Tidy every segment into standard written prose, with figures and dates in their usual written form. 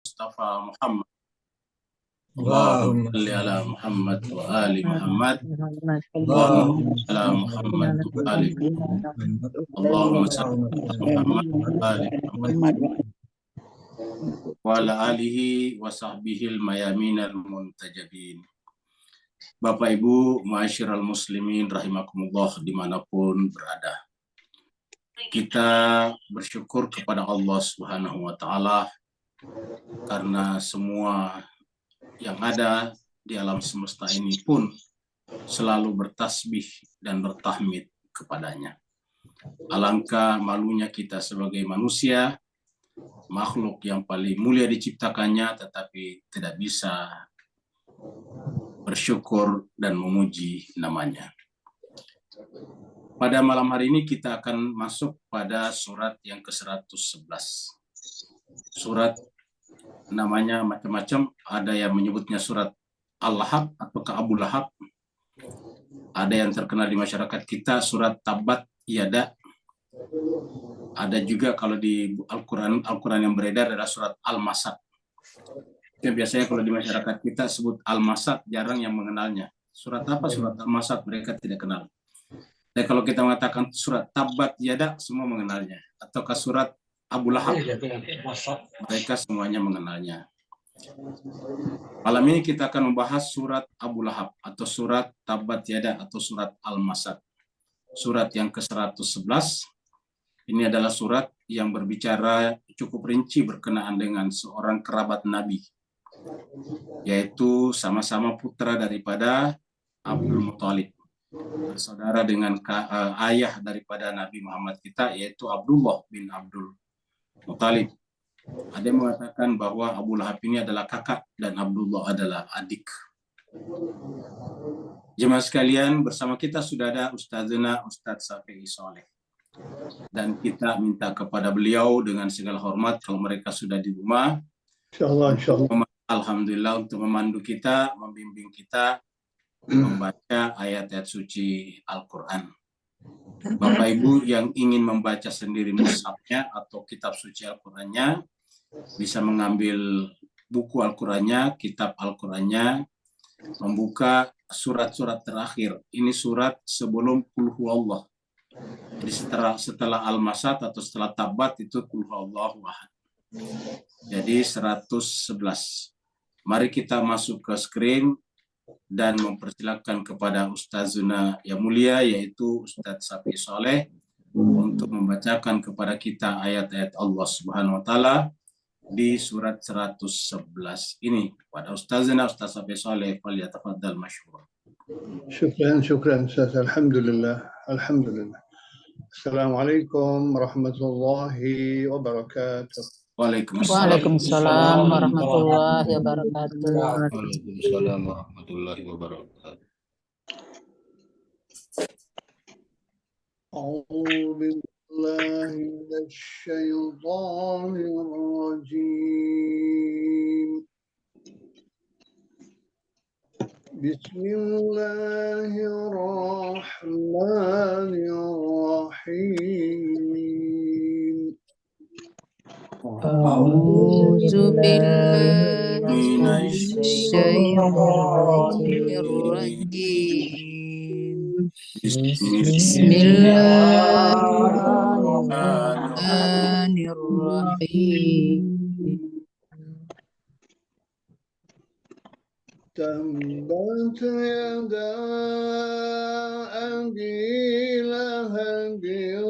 Mustafa Muhammad. Allahumma Allahumma salli ala Muhammad wa ali Muhammad. Allahumma Allahumma ala Muhammad wa ali Muhammad. Allahumma salli ala Muhammad wa ali Muhammad wa ala alihi wa sahbihil mayaminal muntajabin. Bapak Ibu, ma'asyiral muslimin rahimakumullah dimanapun berada. Kita bersyukur kepada Allah Subhanahu wa Ta'ala karena semua yang ada di alam semesta ini pun selalu bertasbih dan bertahmid kepadanya. Alangkah malunya kita sebagai manusia, makhluk yang paling mulia diciptakannya, tetapi tidak bisa bersyukur dan memuji namanya. Pada malam hari ini kita akan masuk pada surat yang ke-111. Surat namanya macam-macam, ada yang menyebutnya surat Al-Lahab atau Abu Lahab. Ada yang terkenal di masyarakat kita surat Tabbat Yada. Ada juga kalau di Al-Quran yang beredar adalah surat Al-Masad. Yang biasanya kalau di masyarakat kita sebut Al-Masad, jarang yang mengenalnya. Surat apa surat Al-Masad mereka tidak kenal. Dan kalau kita mengatakan surat Tabbat Yada, semua mengenalnya. Ataukah surat Abu Lahab, mereka semuanya mengenalnya. Malam ini kita akan membahas surat Abu Lahab atau surat Tabbat Yada atau surat Al-Masad. Surat yang ke-111. Ini adalah surat yang berbicara cukup rinci berkenaan dengan seorang kerabat Nabi, yaitu sama-sama putra daripada Abdul Muthalib, saudara dengan ayah daripada Nabi Muhammad kita, yaitu Abdullah bin Abdul Muthalib. Ada yang mengatakan bahwa Abu Lahab ini adalah kakak dan Abdullah adalah adik. Jemaah sekalian, bersama kita sudah ada Ustazuna Ustadz Safi'i Soleh. Dan kita minta kepada beliau dengan segala hormat, kalau mereka sudah di rumah, insyaallah. Alhamdulillah, untuk memandu kita, membimbing kita membaca ayat-ayat suci Al-Quran. Bapak Ibu yang ingin membaca sendiri mushafnya atau kitab suci Al-Qurannya, bisa mengambil buku Al-Qurannya, kitab Al-Qurannya, membuka surat-surat terakhir. Ini surat sebelum Qul Huwallah. Jadi setelah Al-Masad atau setelah Tabat itu Qul Huwallahu Ahad. Jadi 111. Mari kita masuk ke screen dan mempersilakan kepada Ustazuna yang mulia, yaitu Ustadz Safi'i Soleh, untuk membacakan kepada kita ayat-ayat Allah Subhanahu wa Ta'ala di surat 111 ini. Pada Ustazuna Ustadz Safi'i Soleh, falyatafaddal masyhur. Syukran Ustaz. Alhamdulillah. Assalamualaikum warahmatullahi wabarakatuh. Waalaikumsalam warahmatullahi wabarakatuh. Waalaikumsalam warahmatullahi wabarakatuh. A'udzu billahi minasyaitonir rajim. Bismillahirrahmanirrahim. A'udzu billahi minasyaitonir rajim. Bismillahirrahmanirrahim. Tabbat yada abi lahabin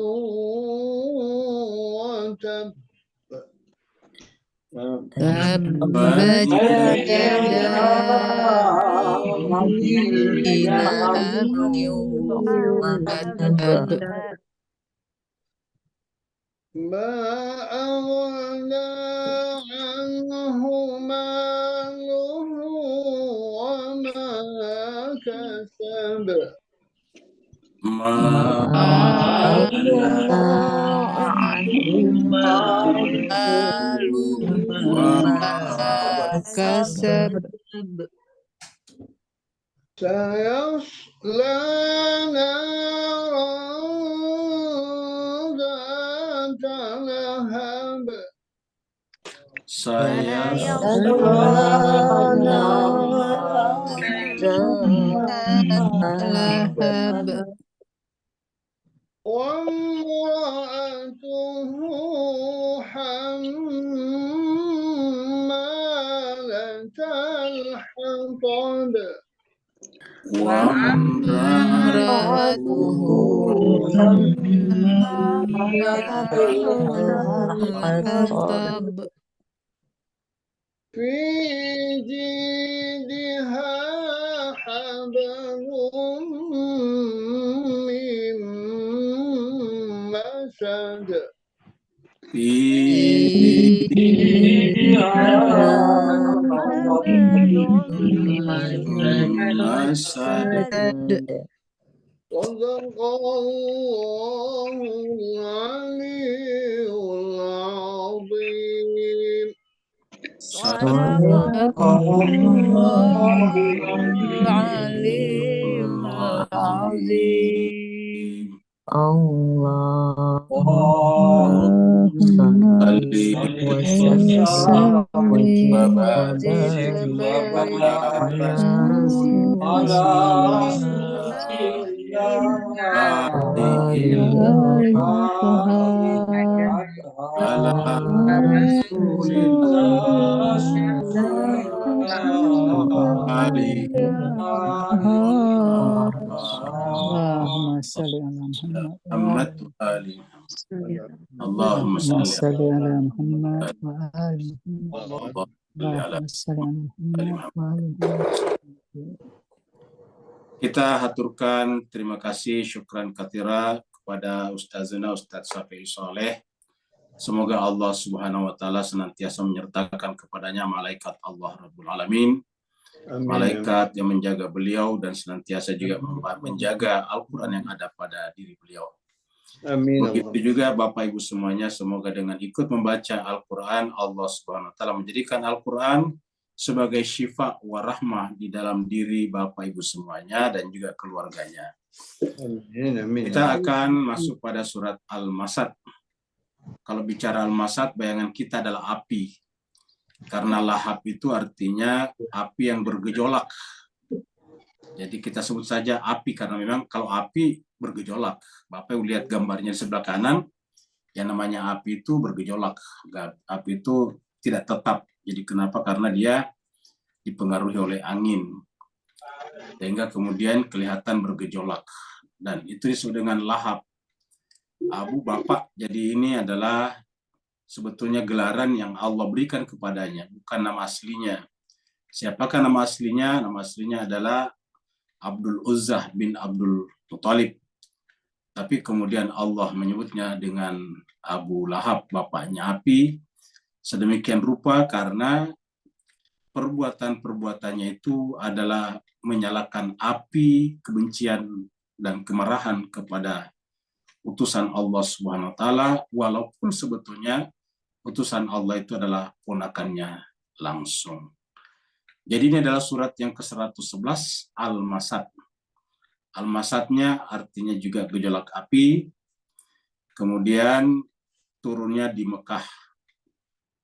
wa tab. Tabbat yada abi lahabin wa tab. Ma aghna anhu maluhu wa ma kasab. Ma kasab. Sayasla naran ذات لهب Saya lahab وامرأته حمالة الحطب وامرأته حطب في جيدها حبل من مسد صدق الله العلي العظيم صدق الله العلي العظيم اللهم وسلم وبارك على اللهم صل على محمد اللهم اللهم صل صل على محمد وآل محمد على اللهم صل على محمد وآل محمد. Kita haturkan terima kasih, syukran katsira kepada Ustazana Ustaz Syafi'i Soleh. Semoga Allah Subhanahu wa taala senantiasa menyertakan kepadanya malaikat Allah Rabbul Alamin. Malaikat yang menjaga beliau dan senantiasa juga menjaga Al-Qur'an yang ada pada diri beliau. Amin. Begitu juga Bapak Ibu semuanya, semoga dengan ikut membaca Al-Quran, Allah Subhanahu wa taala menjadikan Al-Quran sebagai syifa wa rahmah di dalam diri Bapak Ibu semuanya dan juga keluarganya. Amin. Kita akan masuk pada surat Al-Masad. Kalau bicara Al-Masad, bayangan kita adalah api. Karena lahab itu artinya api yang bergejolak. Jadi kita sebut saja api karena memang kalau api bergejolak. Bapak lihat gambarnya di sebelah kanan, yang namanya api itu bergejolak. Api itu tidak tetap. Jadi kenapa? Karena dia dipengaruhi oleh angin. Sehingga kemudian kelihatan bergejolak. Dan itu disebut dengan lahab. Abu Bapak. Jadi ini adalah sebetulnya gelaran yang Allah berikan kepadanya, bukan nama aslinya. Siapakah nama aslinya? Nama aslinya adalah Abdul Uzzah bin Abdul Muttalib. Tapi kemudian Allah menyebutnya dengan Abu Lahab, bapaknya api, sedemikian rupa karena perbuatan-perbuatannya itu adalah menyalakan api kebencian dan kemarahan kepada utusan Allah Subhanahu wa taala, walaupun sebetulnya utusan Allah itu adalah ponakannya langsung. Jadi ini adalah surat yang ke-111 Al-Masad. Al-Masadnya artinya juga gejolak api. Kemudian turunnya di Mekah.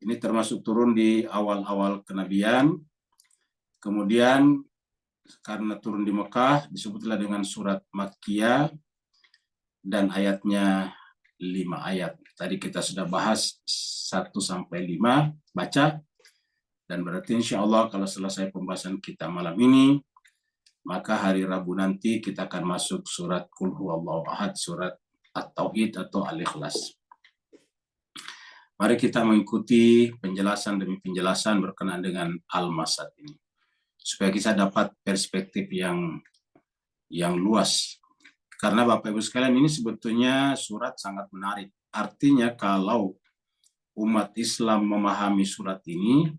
Ini termasuk turun di awal-awal kenabian. Kemudian karena turun di Mekah disebutlah dengan surat Makkiyah dan ayatnya 5 ayat. Tadi kita sudah bahas 1-5 baca. Dan berarti insya Allah kalau selesai pembahasan kita malam ini, maka hari Rabu nanti kita akan masuk surat Qul Huwallahu Ahad, surat At-Tauhid atau Al-Ikhlas. Mari kita mengikuti penjelasan demi penjelasan berkenaan dengan Al-Masad ini. Supaya kita dapat perspektif yang luas. Karena Bapak Ibu sekalian ini sebetulnya surat sangat menarik. Artinya kalau umat Islam memahami surat ini,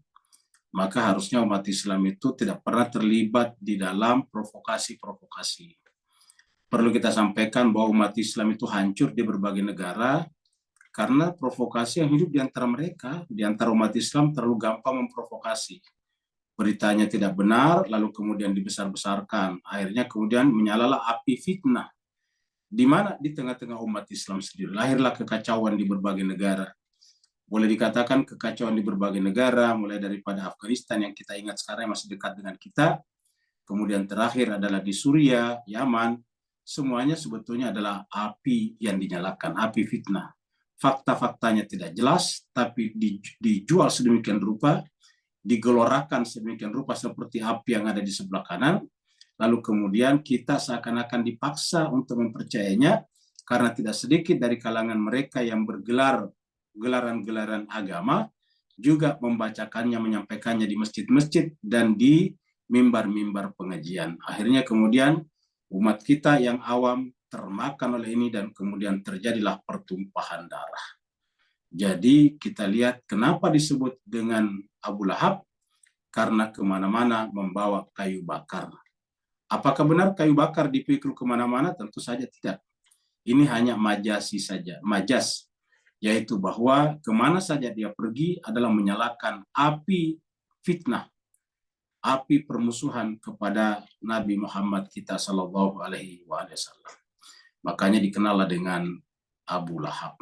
maka harusnya umat Islam itu tidak pernah terlibat di dalam provokasi-provokasi. Perlu kita sampaikan bahwa umat Islam itu hancur di berbagai negara karena provokasi yang hidup di antara mereka, di antara umat Islam terlalu gampang memprovokasi. Beritanya tidak benar, lalu kemudian dibesar-besarkan. Akhirnya kemudian menyalalah api fitnah. Di mana? Di tengah-tengah umat Islam sendiri. Lahirlah kekacauan di berbagai negara. boleh dikatakan kekacauan di berbagai negara, mulai daripada Afghanistan yang kita ingat sekarang yang masih dekat dengan kita, kemudian terakhir adalah di Suriah, Yaman, semuanya sebetulnya adalah api yang dinyalakan, api fitnah. Fakta-faktanya tidak jelas, tapi dijual sedemikian rupa, digelorakan sedemikian rupa seperti api yang ada di sebelah kanan, lalu kemudian kita seakan-akan dipaksa untuk mempercayainya, karena tidak sedikit dari kalangan mereka yang bergelar gelaran-gelaran agama, juga membacakannya, menyampaikannya di masjid-masjid dan di mimbar-mimbar pengajian. Akhirnya kemudian umat kita yang awam termakan oleh ini dan kemudian terjadilah pertumpahan darah. Jadi kita lihat kenapa disebut dengan Abu Lahab, karena kemana-mana membawa kayu bakar. Apakah benar kayu bakar dipikul kemana-mana? Tentu saja tidak. Ini hanya majasi saja, majas, yaitu bahwa kemana saja dia pergi adalah menyalakan api fitnah, api permusuhan kepada Nabi Muhammad kita Sallallahu Alaihi Wasallam. Makanya dikenal dengan Abu Lahab.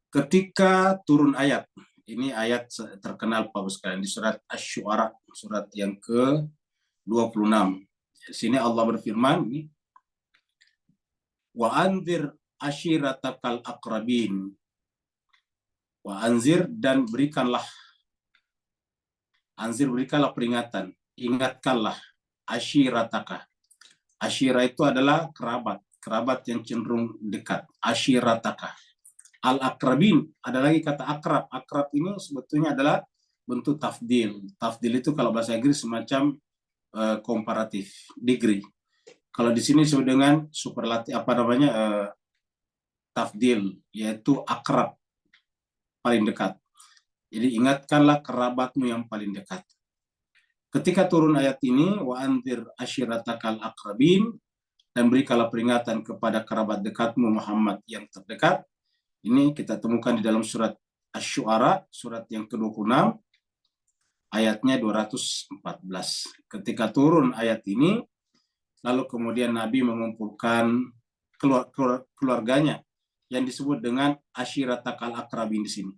Ketika turun ayat, ini ayat terkenal Bapak sekalian di surat Asy-Syu'ara, surat yang ke-26. Di sini Allah berfirman, wa anzir ashiratakal aqrabin. Wa anzir, dan berikanlah, anzir berikanlah peringatan, ingatkanlah, ashirataka. Ashira itu adalah kerabat, kerabat yang cenderung dekat, ashirataka. Al-akrabin, ada lagi kata akrab. Akrab ini sebetulnya adalah bentuk tafdil. Tafdil itu kalau bahasa Inggris semacam komparatif, degree. Kalau di sini disebut dengan superlatif, tafdil, yaitu akrab, paling dekat. Jadi ingatkanlah kerabatmu yang paling dekat. Ketika turun ayat ini, wa anzir ashiratakal akrabin, dan berikanlah peringatan kepada kerabat dekatmu Muhammad yang terdekat. Ini kita temukan di dalam surat Asy-Syu'ara, surat yang ke-26, ayatnya 214. Ketika turun ayat ini, lalu kemudian Nabi mengumpulkan keluarganya yang disebut dengan ashiratakal akrabin di sini.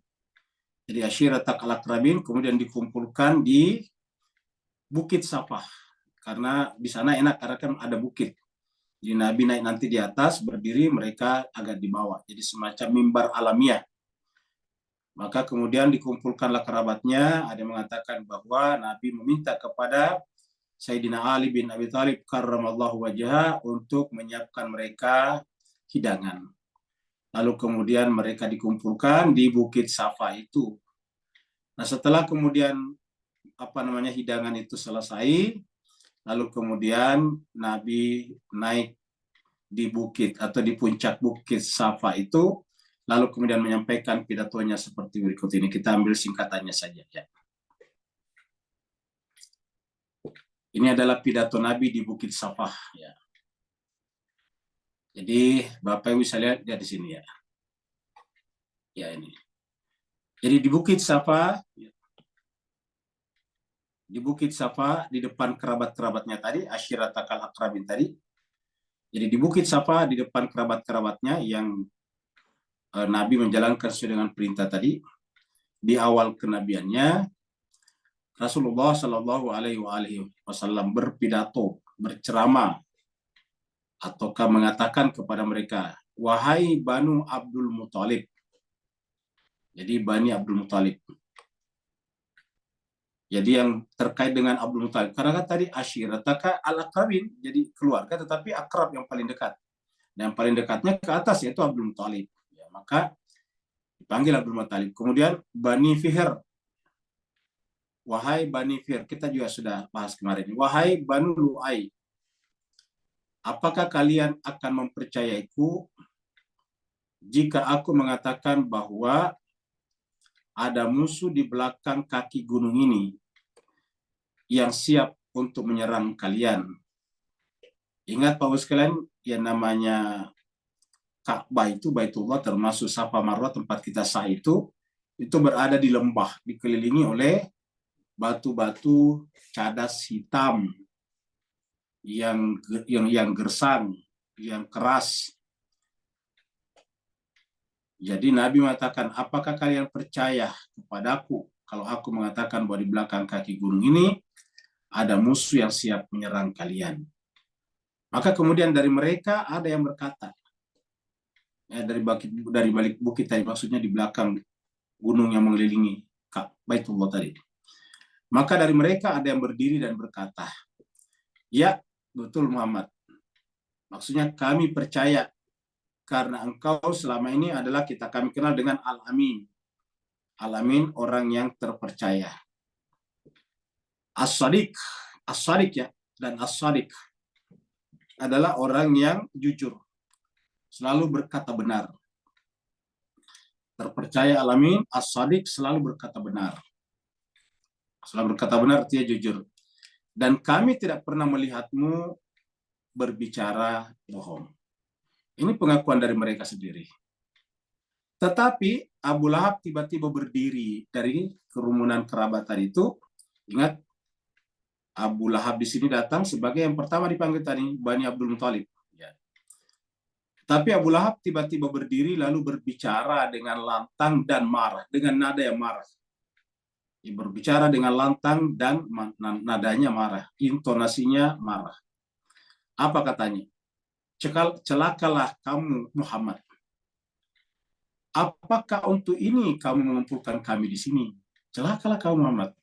Jadi ashiratakal akrabin kemudian dikumpulkan di Bukit Safah, karena di sana enak karena kan ada bukit. Jadi Nabi naik nanti di atas, berdiri, mereka agak di bawah. Jadi semacam mimbar alamiah. Maka kemudian dikumpulkanlah kerabatnya. Ada yang mengatakan bahwa Nabi meminta kepada Sayyidina Ali bin Abi Thalib karramallahu wajhah untuk menyiapkan mereka hidangan. Lalu kemudian mereka dikumpulkan di Bukit Safa itu. Nah setelah kemudian hidangan itu selesai, lalu kemudian Nabi naik di bukit atau di puncak Bukit Safa itu, lalu kemudian menyampaikan pidatonya seperti berikut ini. Kita ambil singkatannya saja ya. Ini adalah pidato Nabi di Bukit Safa ya. Jadi Bapak Ibu bisa lihat di sini ya. Ya ini. Jadi di Bukit Safa ya. Di Bukit Safa, di depan kerabat-kerabatnya tadi, ashiratakal akrabin tadi. Jadi di Bukit Safa, di depan kerabat-kerabatnya yang Nabi menjalankan sesuai dengan perintah tadi, di awal kenabiannya, Rasulullah Shallallahu Alaihi Wasallam berpidato, berceramah, ataukah mengatakan kepada mereka, wahai Banu Abdul Muthalib. Jadi Bani Abdul Muthalib. Jadi yang terkait dengan Abdul Muthalib, karena kan tadi ashirataka al-akrabin, jadi keluarga tetapi akrab yang paling dekat. Dan yang paling dekatnya ke atas yaitu Abdul Muthalib. Ya, maka dipanggil Abdul Muthalib. Kemudian Bani Fihr. Wahai Bani Fihr, kita juga sudah bahas kemarin. Wahai Banu Lu'ai, apakah kalian akan mempercayaiku jika aku mengatakan bahwa ada musuh di belakang kaki gunung ini yang siap untuk menyerang kalian. Ingat Bapak sekalian, yang namanya Ka'bah itu, Baitullah, termasuk Safa Marwah tempat kita sa'i itu berada di lembah, dikelilingi oleh batu-batu cadas hitam yang gersang, yang keras. Jadi Nabi mengatakan, apakah kalian percaya kepadaku kalau aku mengatakan bahwa di belakang kaki gunung ini ada musuh yang siap menyerang kalian? Maka kemudian dari mereka ada yang berkata, ya, dari balik bukit tadi, maksudnya di belakang gunung yang mengelilingi Baitullah tadi. Maka dari mereka ada yang berdiri dan berkata, ya betul Muhammad, maksudnya kami percaya karena engkau selama ini adalah kami kenal dengan Al-Amin. Al-Amin, orang yang terpercaya. As-Sadiq, As-Sadiq ya, dan As-Sadiq adalah orang yang jujur, selalu berkata benar. Terpercaya Al-Amin, As-Sadiq selalu berkata benar. Selalu berkata benar, artinya jujur. Dan kami tidak pernah melihatmu berbicara bohong. Ini pengakuan dari mereka sendiri. Tetapi Abu Lahab tiba-tiba berdiri dari kerumunan kerabat tadi itu. Ingat, Abu Lahab di sini datang sebagai yang pertama dipanggil tadi, Bani Abdul Muthalib. Ya. Tapi Abu Lahab tiba-tiba berdiri lalu berbicara dengan lantang dan marah, dengan nada yang marah. Dia berbicara dengan lantang dan nadanya marah, intonasinya marah. Apa katanya? Celakalah kamu Muhammad. Apakah untuk ini kamu mengumpulkan kami di sini? Celakalah kamu Muhammad.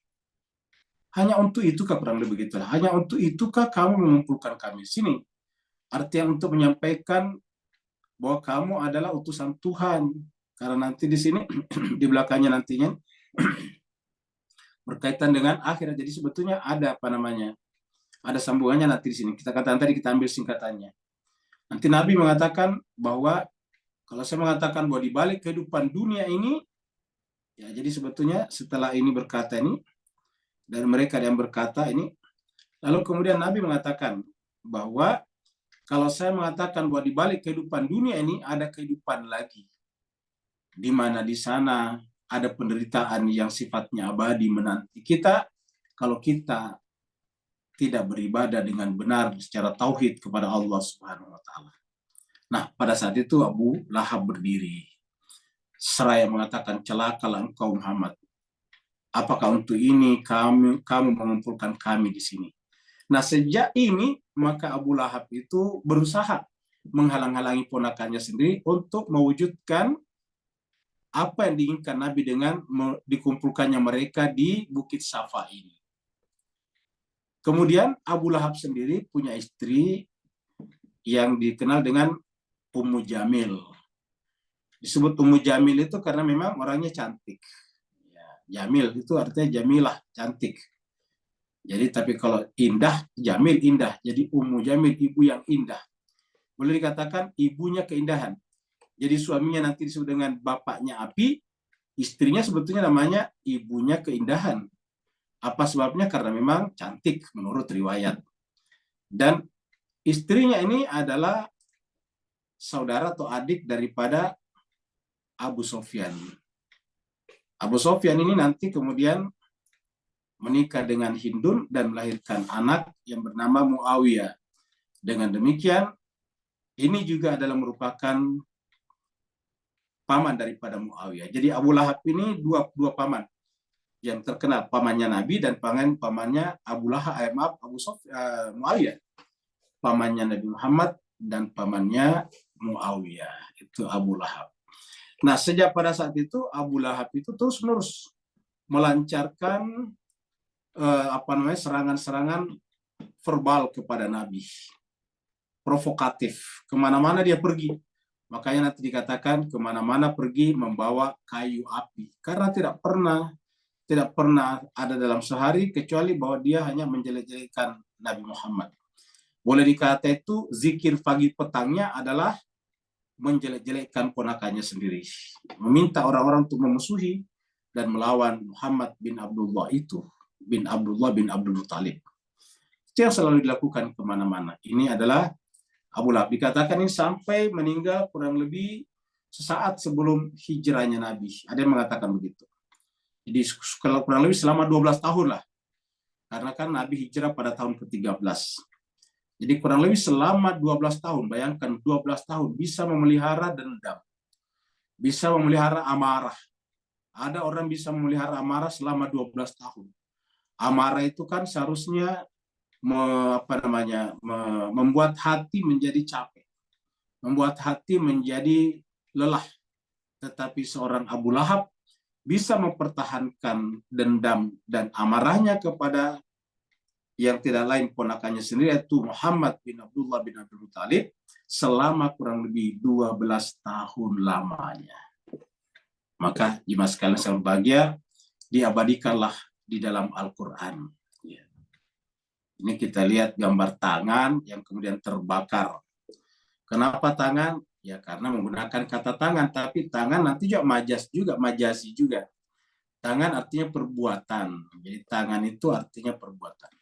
Hanya untuk itukah, kurang lebih begitulah. Hanya untuk itukah kamu mengumpulkan kami di sini? Artinya untuk menyampaikan bahwa kamu adalah utusan Tuhan. Karena nanti di sini di belakangnya nantinya berkaitan dengan akhirat. Jadi sebetulnya ada ada sambungannya nanti di sini. Kita katakan tadi, kita ambil singkatannya. Nanti Nabi mengatakan bahwa kalau saya mengatakan bahwa di balik kehidupan dunia ini, ya jadi sebetulnya setelah ini berkata ini, dari mereka yang berkata ini, lalu kemudian Nabi mengatakan bahwa kalau saya mengatakan bahwa di balik kehidupan dunia ini ada kehidupan lagi, di mana di sana ada penderitaan yang sifatnya abadi menanti kita kalau kita tidak beribadah dengan benar secara tauhid kepada Allah Subhanahu wa taala. Nah, pada saat itu Abu Lahab berdiri seraya mengatakan, celakalah engkau Muhammad. Apakah untuk ini kamu mengumpulkan kami di sini? Nah, sejak ini maka Abu Lahab itu berusaha menghalang-halangi ponakannya sendiri untuk mewujudkan apa yang diinginkan Nabi dengan dikumpulkannya mereka di Bukit Safa ini. Kemudian Abu Lahab sendiri punya istri yang dikenal dengan Ummu Jamil. Disebut Ummu Jamil itu karena memang orangnya cantik. Ya, Jamil itu artinya Jamilah, cantik. Jadi tapi kalau indah, Jamil indah. Jadi Ummu Jamil, ibu yang indah. Boleh dikatakan ibunya keindahan. Jadi suaminya nanti disebut dengan bapaknya api, istrinya sebetulnya namanya ibunya keindahan. Apa sebabnya? Karena memang cantik menurut riwayat. Dan istrinya ini adalah saudara atau adik daripada Abu Sofyan. Abu Sofyan ini nanti kemudian menikah dengan Hindun dan melahirkan anak yang bernama Muawiyah. Dengan demikian, ini juga adalah merupakan paman daripada Muawiyah. Jadi Abu Lahab ini dua paman yang terkenal, pamannya Nabi dan pamannya Abu Lahab, Muawiyah. Pamannya Nabi Muhammad dan pamannya Muawiyah, itu Abu Lahab. Nah, sejak pada saat itu Abu Lahab itu terus-menerus melancarkan serangan-serangan verbal kepada Nabi, provokatif. Kemana-mana dia pergi, makanya nanti dikatakan kemana-mana pergi membawa kayu api, karena tidak pernah ada dalam sehari kecuali bahwa dia hanya menjelek-jelekan Nabi Muhammad. Boleh dikata itu zikir pagi petangnya adalah menjelek-jelekkan ponakannya sendiri, meminta orang-orang untuk memusuhi dan melawan Muhammad bin Abdullah bin Abdul Muthalib. Itu yang selalu dilakukan kemana-mana. Ini adalah Abu Lahab. Dikatakan ini sampai meninggal kurang lebih sesaat sebelum hijrahnya Nabi. Ada yang mengatakan begitu. Jadi kurang lebih selama 12 tahun lah. Karena kan Nabi hijrah pada tahun ke-13. Jadi kurang lebih selama 12 tahun. Bayangkan 12 tahun bisa memelihara dendam. bisa memelihara amarah. Ada orang bisa memelihara amarah selama 12 tahun. Amarah itu kan seharusnya membuat hati menjadi capek, membuat hati menjadi lelah. Tetapi seorang Abu Lahab bisa mempertahankan dendam dan amarahnya kepada yang tidak lain ponakannya sendiri, yaitu Muhammad bin Abdullah bin Abdul Muttalib, selama kurang lebih 12 tahun lamanya. Maka jemaah sekalian yang berbahagia, diabadikanlah di dalam Al-Quran. Ini kita lihat gambar tangan yang kemudian terbakar. Kenapa tangan? Ya karena menggunakan kata tangan, tapi tangan nanti juga majasi juga. Tangan artinya perbuatan. Jadi tangan itu artinya perbuatan.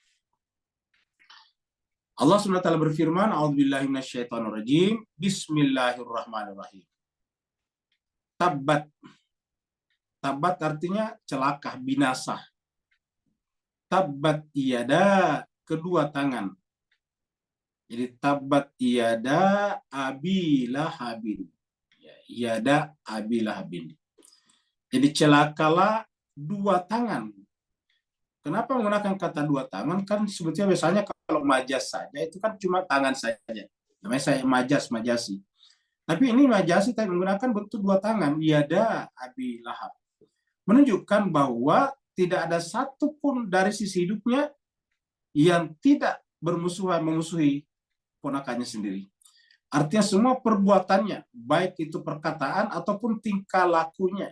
Allah SWT berfirman, A'udzubillahi minasyaitonirrajim, Bismillahirrahmanirrahim. Tabbat. Tabbat artinya celaka, binasa. Tabbat iyada, kedua tangan. Jadi tabbat iyada abi lahabin. Iyada abi lahabin. Jadi celakalah dua tangan. Kenapa menggunakan kata dua tangan? Kan sebetulnya biasanya kalau majas saja itu kan cuma tangan saja. Namanya saya majasi. Tapi ini majasi tapi menggunakan bentuk dua tangan. Iyada abi lahab. Menunjukkan bahwa tidak ada satupun dari sisi hidupnya yang tidak memusuhi ponakannya sendiri. Artinya semua perbuatannya, baik itu perkataan ataupun tingkah lakunya,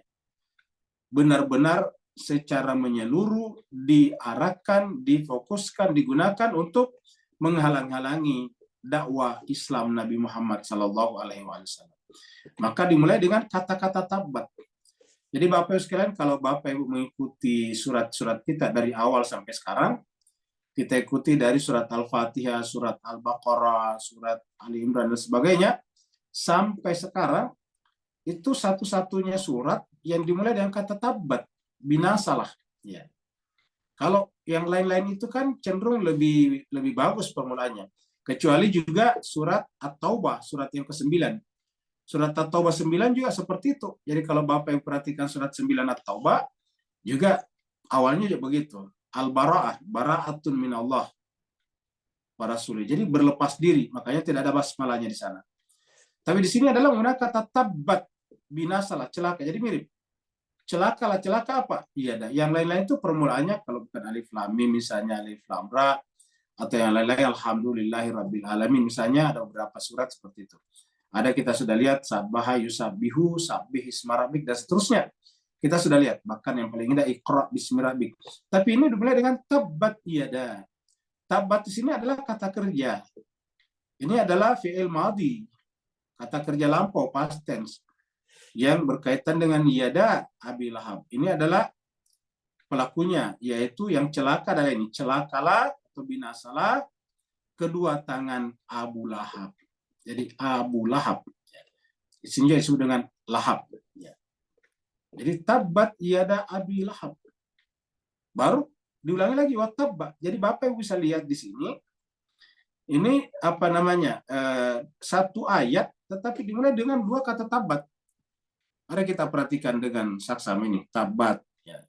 benar-benar secara menyeluruh diarahkan, difokuskan, digunakan untuk menghalang-halangi dakwah Islam Nabi Muhammad SAW. Maka dimulai dengan kata-kata tabbat. Jadi Bapak Ibu sekalian, kalau Bapak Ibu mengikuti surat-surat kita dari awal sampai sekarang, kita ikuti dari surat Al-Fatihah, surat Al-Baqarah, surat Ali Imran, dan sebagainya, sampai sekarang, itu satu-satunya surat yang dimulai dengan kata tabbat, binasalah. Ya. Kalau yang lain-lain itu kan cenderung lebih bagus permulaannya. Kecuali juga surat At-Taubah, surat yang ke-9. Surat At-Taubah 9 juga seperti itu. Jadi kalau Bapak yang perhatikan surat 9 At-Taubah, juga awalnya juga begitu. Al-Bara'ah, bara'atun minallah wa rasulih. Jadi berlepas diri, makanya tidak ada basmalahnya di sana. Tapi di sini adalah menggunakan kata tabbat, binasalah, celaka. Jadi mirip. Celakalah, celaka apa? Iya, yang lain-lain itu permulaannya kalau bukan alif lam mim misalnya alif lam ra, atau yang lain-lain alhamdulillahirabbil alamin misalnya, ada beberapa surat seperti itu. Ada kita sudah lihat sabbaha yusabbihu, sabbih isma rabbik, dan seterusnya. Kita sudah lihat, bahkan yang paling indah iqra bismi rabbik. Tapi ini dimulai dengan tabbat iyada. Tabbat di sini adalah kata kerja. Ini adalah fi'il madhi, kata kerja lampau, past tense, yang berkaitan dengan iyada abi lahab. Ini adalah pelakunya, yaitu yang celaka adalah ini. Celakalah atau binasalah kedua tangan Abu Lahab. Jadi Abu Lahab. Di sini disebut dengan lahab. Jadi tabbat iyada abi lahab. Baru diulangi lagi watabba. Jadi Bapak Ibu bisa lihat di sini. Ini apa namanya? Satu ayat tetapi dimulai dengan dua kata tabbat. Mari kita perhatikan dengan saksama ini. Tabbat. Ya,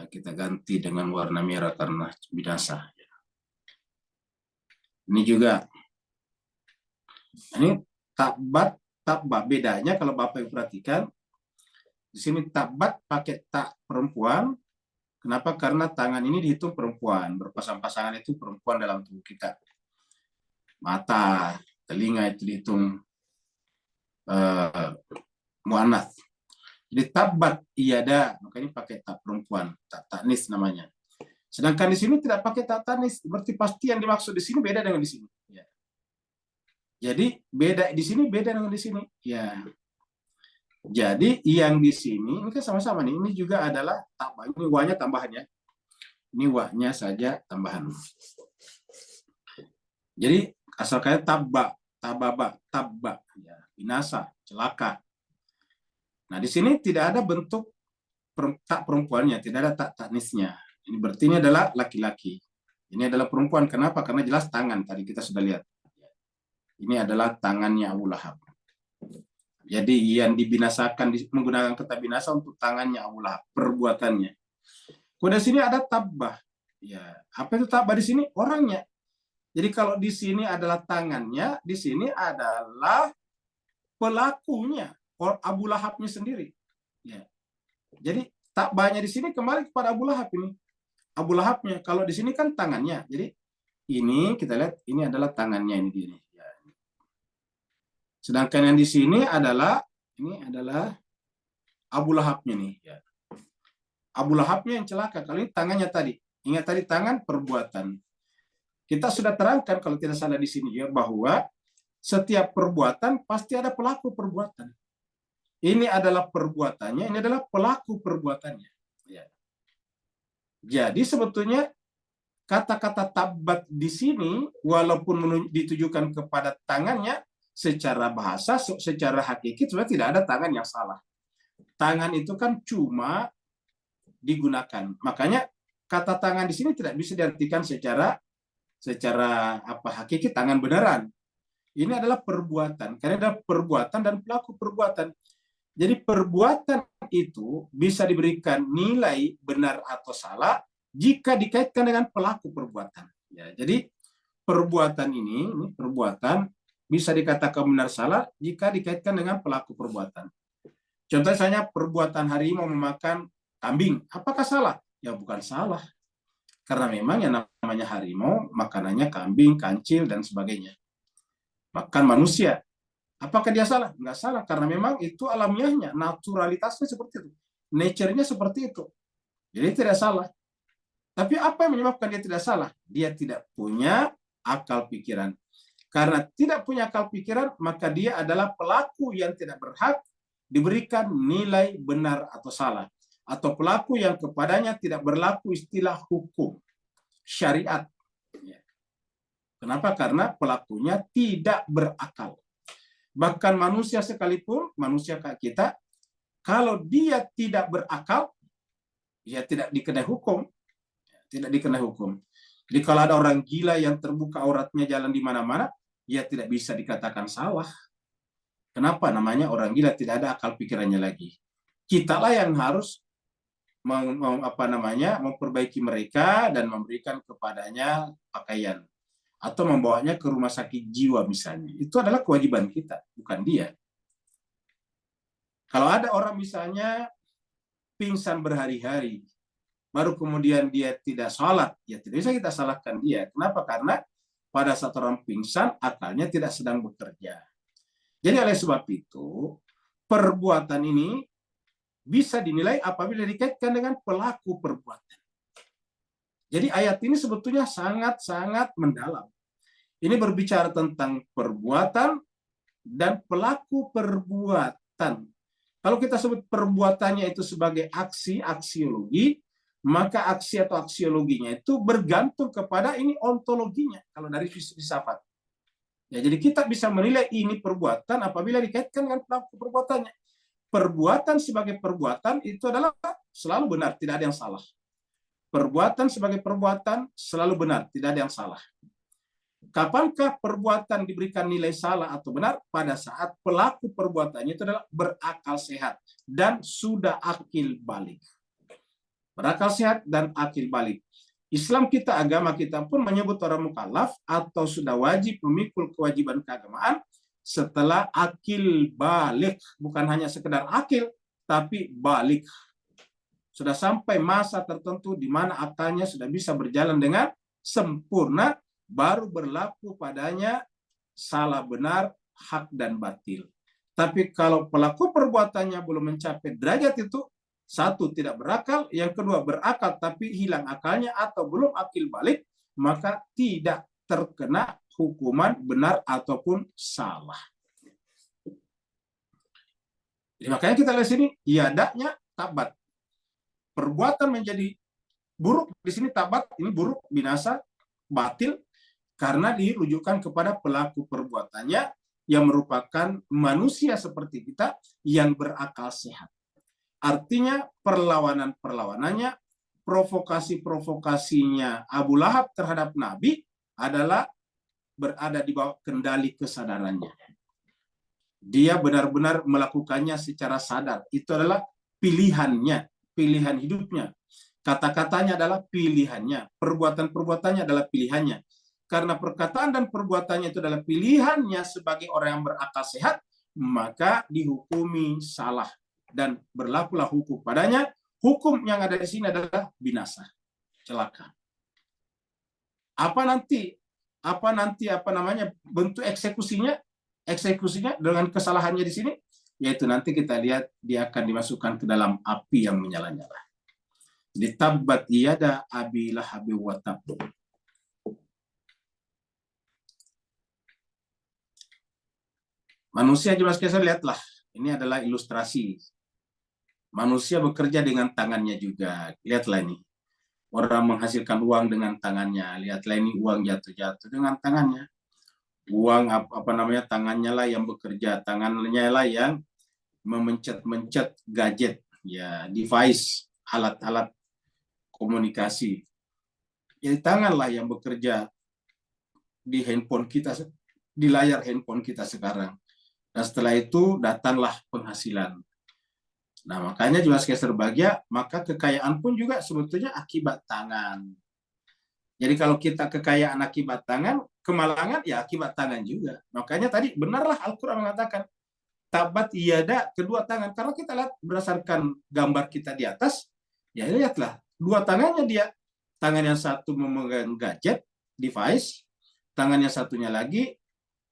kita ganti dengan warna merah karena binasa. Ini juga. Ini tabbat, tabba. Bedanya kalau Bapak Ibu perhatikan, di sini tabbat pakai tak perempuan. Kenapa? Karena tangan ini dihitung perempuan. Berpasang-pasangan itu perempuan dalam tubuh kita. Mata, telinga itu dihitung muannats. Jadi tabbat iyada, makanya pakai tak perempuan, tak tanis namanya. Sedangkan di sini tidak pakai tak tanis, berarti pasti yang dimaksud di sini beda dengan di sini. Ya. Jadi beda di sini beda dengan di sini. Ya. Jadi yang di sini ini kan sama-sama nih. Ini juga adalah tambah. Ini wanya tambahannya. Ini wanya saja tambahan. Jadi asal kata tabba, tababa, tabba, ya, binasa, celaka. Nah di sini tidak ada bentuk tak perempuannya, tidak ada tak tanisnya. Ini berarti ini adalah laki-laki. Ini adalah perempuan. Kenapa? Karena jelas tangan. Tadi kita sudah lihat. Ini adalah tangannya Abu Lahab. Jadi yang dibinasakan menggunakan kata binasa untuk tangannya Abu Lahab, perbuatannya. Kemudian di sini ada tabbah. Ya, apa itu tabbah di sini? Orangnya. Jadi kalau di sini adalah tangannya, di sini adalah pelakunya, Abu Lahabnya sendiri. Ya. Jadi tabbahnya di sini kembali kepada Abu Lahab ini. Abu Lahabnya. Kalau di sini kan tangannya. Jadi ini kita lihat ini adalah tangannya ini. Ya. Sedangkan yang di sini adalah Abu Lahabnya nih. Ya. Abu Lahabnya yang celaka. Kali ini tangannya tadi. Ingat tadi tangan perbuatan. Kita sudah terangkan kalau tidak salah di sini ya bahwa setiap perbuatan pasti ada pelaku perbuatan. Ini adalah perbuatannya, ini adalah pelaku perbuatannya. Ya. Jadi sebetulnya kata-kata tabat di sini walaupun ditujukan kepada tangannya, secara bahasa, secara hakiki sebenarnya tidak ada tangan yang salah. Tangan itu kan cuma digunakan. Makanya kata tangan di sini tidak bisa diartikan secara hakiki tangan beneran. Ini adalah perbuatan. Karena ada perbuatan dan pelaku perbuatan. Jadi perbuatan itu bisa diberikan nilai benar atau salah jika dikaitkan dengan pelaku perbuatan. Ya, jadi perbuatan ini perbuatan bisa dikatakan benar salah jika dikaitkan dengan pelaku perbuatan. Contoh misalnya perbuatan harimau memakan kambing. Apakah salah? Ya bukan salah. Karena memang yang namanya harimau, makanannya kambing, kancil, dan sebagainya. Makan manusia. Apakah dia salah? Enggak salah. Karena memang itu alamiahnya, naturalitasnya seperti itu. Nature-nya seperti itu. Jadi tidak salah. Tapi apa yang menyebabkan dia tidak salah? Dia tidak punya akal pikiran. Karena tidak punya akal pikiran, maka dia adalah pelaku yang tidak berhak diberikan nilai benar atau salah. Atau pelaku yang kepadanya tidak berlaku istilah hukum, syariat. Kenapa? Karena pelakunya tidak berakal. Bahkan manusia sekalipun, manusia kayak kita, kalau dia tidak berakal, ya tidak dikenai hukum. Tidak dikenai hukum. Jadi kalau ada orang gila yang terbuka auratnya jalan di mana-mana, ya tidak bisa dikatakan salah. Kenapa? Namanya orang gila, tidak ada akal pikirannya lagi. Kitalah yang harus memperbaiki mereka dan memberikan kepadanya pakaian atau membawanya ke rumah sakit jiwa misalnya. Itu adalah kewajiban kita, bukan dia. Kalau ada orang misalnya pingsan berhari-hari, baru kemudian dia tidak sholat, ya tidak bisa kita salahkan dia. Kenapa? Karena pada saat orang pingsan, akalnya tidak sedang bekerja. Jadi oleh sebab itu, perbuatan ini bisa dinilai apabila dikaitkan dengan pelaku perbuatan. Jadi ayat ini sebetulnya sangat-sangat mendalam. Ini berbicara tentang perbuatan dan pelaku perbuatan. Kalau kita sebut perbuatannya itu sebagai aksi, aksiologi, maka aksi atau aksiologinya itu bergantung kepada ini ontologinya, kalau dari filsafat. Ya, jadi kita bisa menilai ini perbuatan apabila dikaitkan dengan pelaku perbuatannya. Perbuatan sebagai perbuatan itu adalah selalu benar, tidak ada yang salah. Perbuatan sebagai perbuatan selalu benar, tidak ada yang salah. Kapankah perbuatan diberikan nilai salah atau benar? Pada saat pelaku perbuatannya itu adalah berakal sehat dan sudah akil balik. Berakal sehat dan akil balik. Islam kita, agama kita pun menyebut orang mukallaf atau sudah wajib memikul kewajiban keagamaan setelah akil balik. Bukan hanya sekedar akil, tapi balik. Sudah sampai masa tertentu di mana akalnya sudah bisa berjalan dengan sempurna, baru berlaku padanya salah benar, hak dan batil. Tapi kalau pelaku perbuatannya belum mencapai derajat itu, satu, tidak berakal, yang kedua berakal tapi hilang akalnya atau belum akil balik, maka tidak terkena hukuman benar ataupun salah. Jadi makanya kita lihat sini, iadanya tabat. Perbuatan menjadi buruk, di sini tabat, ini buruk, binasa, batil, karena dirujukkan kepada pelaku perbuatannya yang merupakan manusia seperti kita yang berakal sehat. Artinya perlawanan-perlawanannya, provokasi-provokasinya Abu Lahab terhadap Nabi adalah berada di bawah kendali kesadarannya. Dia benar-benar melakukannya secara sadar. Itu adalah pilihannya, pilihan hidupnya. Kata-katanya adalah pilihannya, perbuatan-perbuatannya adalah pilihannya. Karena perkataan dan perbuatannya itu adalah pilihannya sebagai orang yang berakal sehat, maka dihukumi salah dan berlakulah hukum padanya. Hukum yang ada di sini adalah binasa, celaka. Apa nanti bentuk eksekusinya? Eksekusinya dengan kesalahannya di sini, yaitu nanti kita lihat dia akan dimasukkan ke dalam api yang menyala-nyala. Jadi tabbat yada abi lahab wa tab. Manusia jelas sekali, lihatlah. Ini adalah ilustrasi. Manusia bekerja dengan tangannya juga. Lihatlah ini. Orang menghasilkan uang dengan tangannya. Lihatlah ini uang jatuh-jatuh dengan tangannya. Uang tangannya lah yang bekerja, tangannya lah yang memencet-mencet gadget, ya, device, alat-alat komunikasi. Jadi tanganlah yang bekerja di handphone kita, di layar handphone kita sekarang. Dan setelah itu datanglah penghasilan. Nah, makanya juga berbahagia, maka kekayaan pun juga sebetulnya akibat tangan. Jadi kalau kita kekayaan akibat tangan, kemalangan ya akibat tangan juga. Makanya tadi benarlah Al-Quran mengatakan tabat yada, kedua tangan. Karena kita lihat berdasarkan gambar kita di atas, ya lihatlah dua tangannya dia. Tangan yang satu memegang gadget, device, tangan yang satunya lagi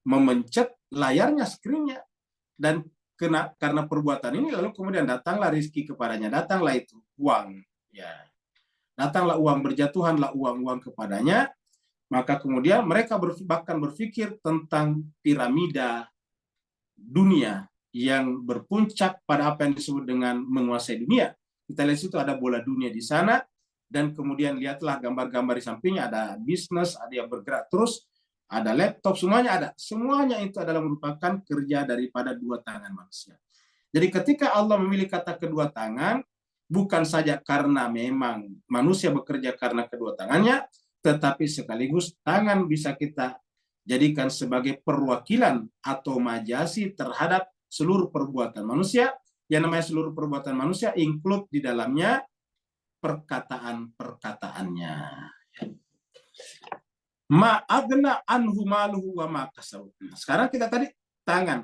memencet layarnya, screen-nya. Dan karena perbuatan ini lalu kemudian datanglah rezeki kepadanya, datanglah itu uang, ya. Datanglah uang, berjatuhanlah uang-uang kepadanya, maka kemudian mereka bahkan berpikir tentang piramida dunia yang berpuncak pada apa yang disebut dengan menguasai dunia. Kita lihat situ ada bola dunia di sana, dan kemudian lihatlah gambar-gambar di sampingnya, ada bisnis, ada yang bergerak terus, ada laptop, semuanya ada. Semuanya itu adalah merupakan kerja daripada dua tangan manusia. Jadi ketika Allah memilih kata kedua tangan, bukan saja karena memang manusia bekerja karena kedua tangannya, tetapi sekaligus tangan bisa kita jadikan sebagai perwakilan atau majasi terhadap seluruh perbuatan manusia. Yang namanya seluruh perbuatan manusia include di dalamnya perkataan-perkataannya. Ma'agna anhu maluhu wa ma kasab. Sekarang kita tadi tangan.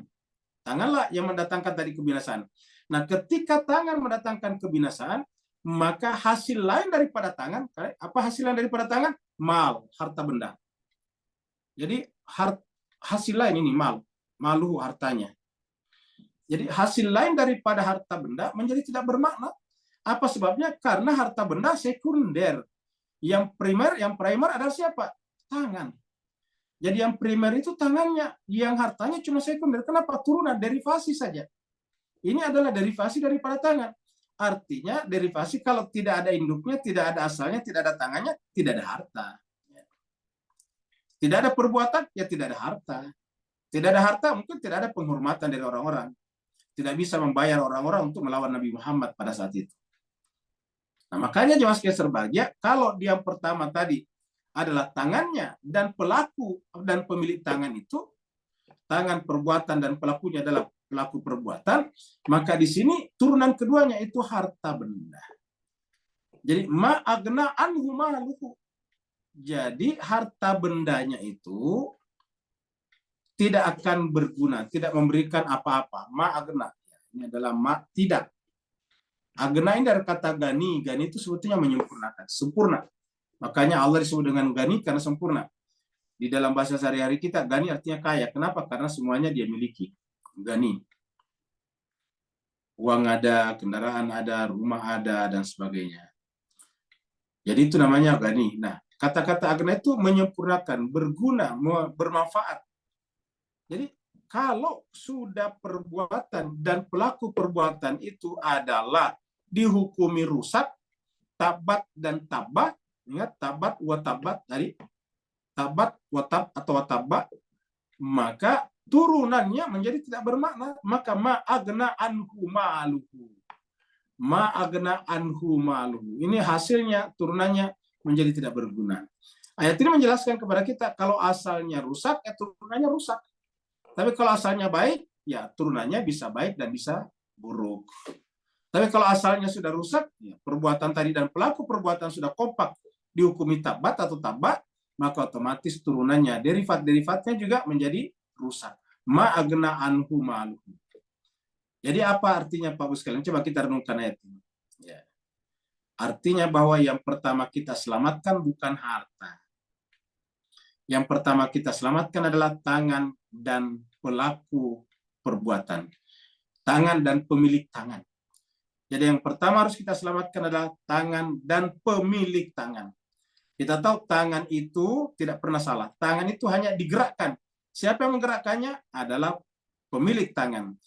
Tanganlah yang mendatangkan tadi kebinasaan. Nah, ketika tangan mendatangkan kebinasaan, maka hasil lain daripada tangan, apa hasil lain daripada tangan? Mal, harta benda. Jadi hasil lain ini maluhu hartanya. Jadi hasil lain daripada harta benda menjadi tidak bermakna. Apa sebabnya? Karena harta benda sekunder. Yang primer adalah siapa? Tangan. Jadi yang primer itu tangannya, yang hartanya cuma sekunder. Kenapa? Turunan, derivasi saja. Ini adalah derivasi daripada tangan. Artinya derivasi kalau tidak ada induknya, tidak ada asalnya, tidak ada tangannya, tidak ada harta. Tidak ada perbuatan, ya tidak ada harta. Tidak ada harta, mungkin tidak ada penghormatan dari orang-orang. Tidak bisa membayar orang-orang untuk melawan Nabi Muhammad pada saat itu. Nah, makanya jemaah sekalian berbahagia, kalau yang pertama tadi adalah tangannya, dan pelaku dan pemilik tangan itu, tangan perbuatan dan pelakunya adalah pelaku perbuatan, maka di sini turunan keduanya itu harta benda. Jadi ma'agna anhu maluhu. Jadi harta bendanya itu tidak akan berguna, tidak memberikan apa-apa. Ma'agna. Ini adalah tidak. Agna ini dari kata gani. Gani itu sebetulnya menyempurnakan, sempurna. Makanya Allah disebut dengan gani karena sempurna. Di dalam bahasa sehari-hari kita, gani artinya kaya. Kenapa? Karena semuanya dia miliki. Gani. Uang ada, kendaraan ada, rumah ada, dan sebagainya. Jadi itu namanya gani. Nah, kata-kata agna itu menyempurnakan, berguna, bermanfaat. Jadi kalau sudah perbuatan dan pelaku perbuatan itu adalah dihukumi rusak, tabat dan tabah, ingat tabat wa tabat dari tabat watab atau watabba, maka turunannya menjadi tidak bermakna. Maka ma'agna anhu maluhu. Ma'agna anhu maluhu. Ini hasilnya, turunannya menjadi tidak berguna. Ayat ini menjelaskan kepada kita, kalau asalnya rusak, turunannya rusak. Tapi kalau asalnya baik, ya turunannya bisa baik dan bisa buruk. Tapi kalau asalnya sudah rusak, ya, perbuatan tadi dan pelaku perbuatan sudah kompak dihukumi tabat atau tabak, maka otomatis turunannya, derivat-derivatnya juga menjadi rusak. Ma'agna anhu maluhu. Jadi apa artinya Pak Bu sekalian? Coba kita renungkan ayat ini. Ya. Artinya bahwa yang pertama kita selamatkan bukan harta. Yang pertama kita selamatkan adalah tangan dan pelaku perbuatan. Tangan dan pemilik tangan. Jadi yang pertama harus kita selamatkan adalah tangan dan pemilik tangan. Kita tahu tangan itu tidak pernah salah. Tangan itu hanya digerakkan. Siapa yang menggerakkannya adalah pemilik tangan.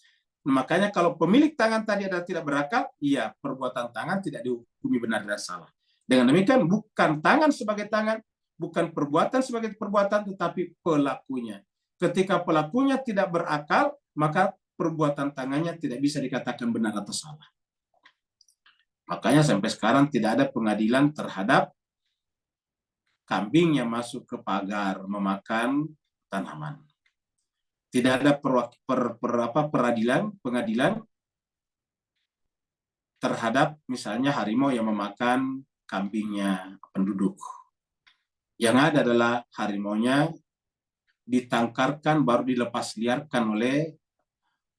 Makanya kalau pemilik tangan tadi adalah tidak berakal, iya perbuatan tangan tidak dihukumi benar dan salah. Dengan demikian bukan tangan sebagai tangan, bukan perbuatan sebagai perbuatan, tetapi pelakunya. Ketika pelakunya tidak berakal, maka perbuatan tangannya tidak bisa dikatakan benar atau salah. Makanya sampai sekarang tidak ada pengadilan terhadap kambing yang masuk ke pagar memakan tanaman. Tidak ada pengadilan terhadap misalnya harimau yang memakan kambingnya penduduk. Yang ada adalah harimaunya ditangkarkan baru dilepas liarkan oleh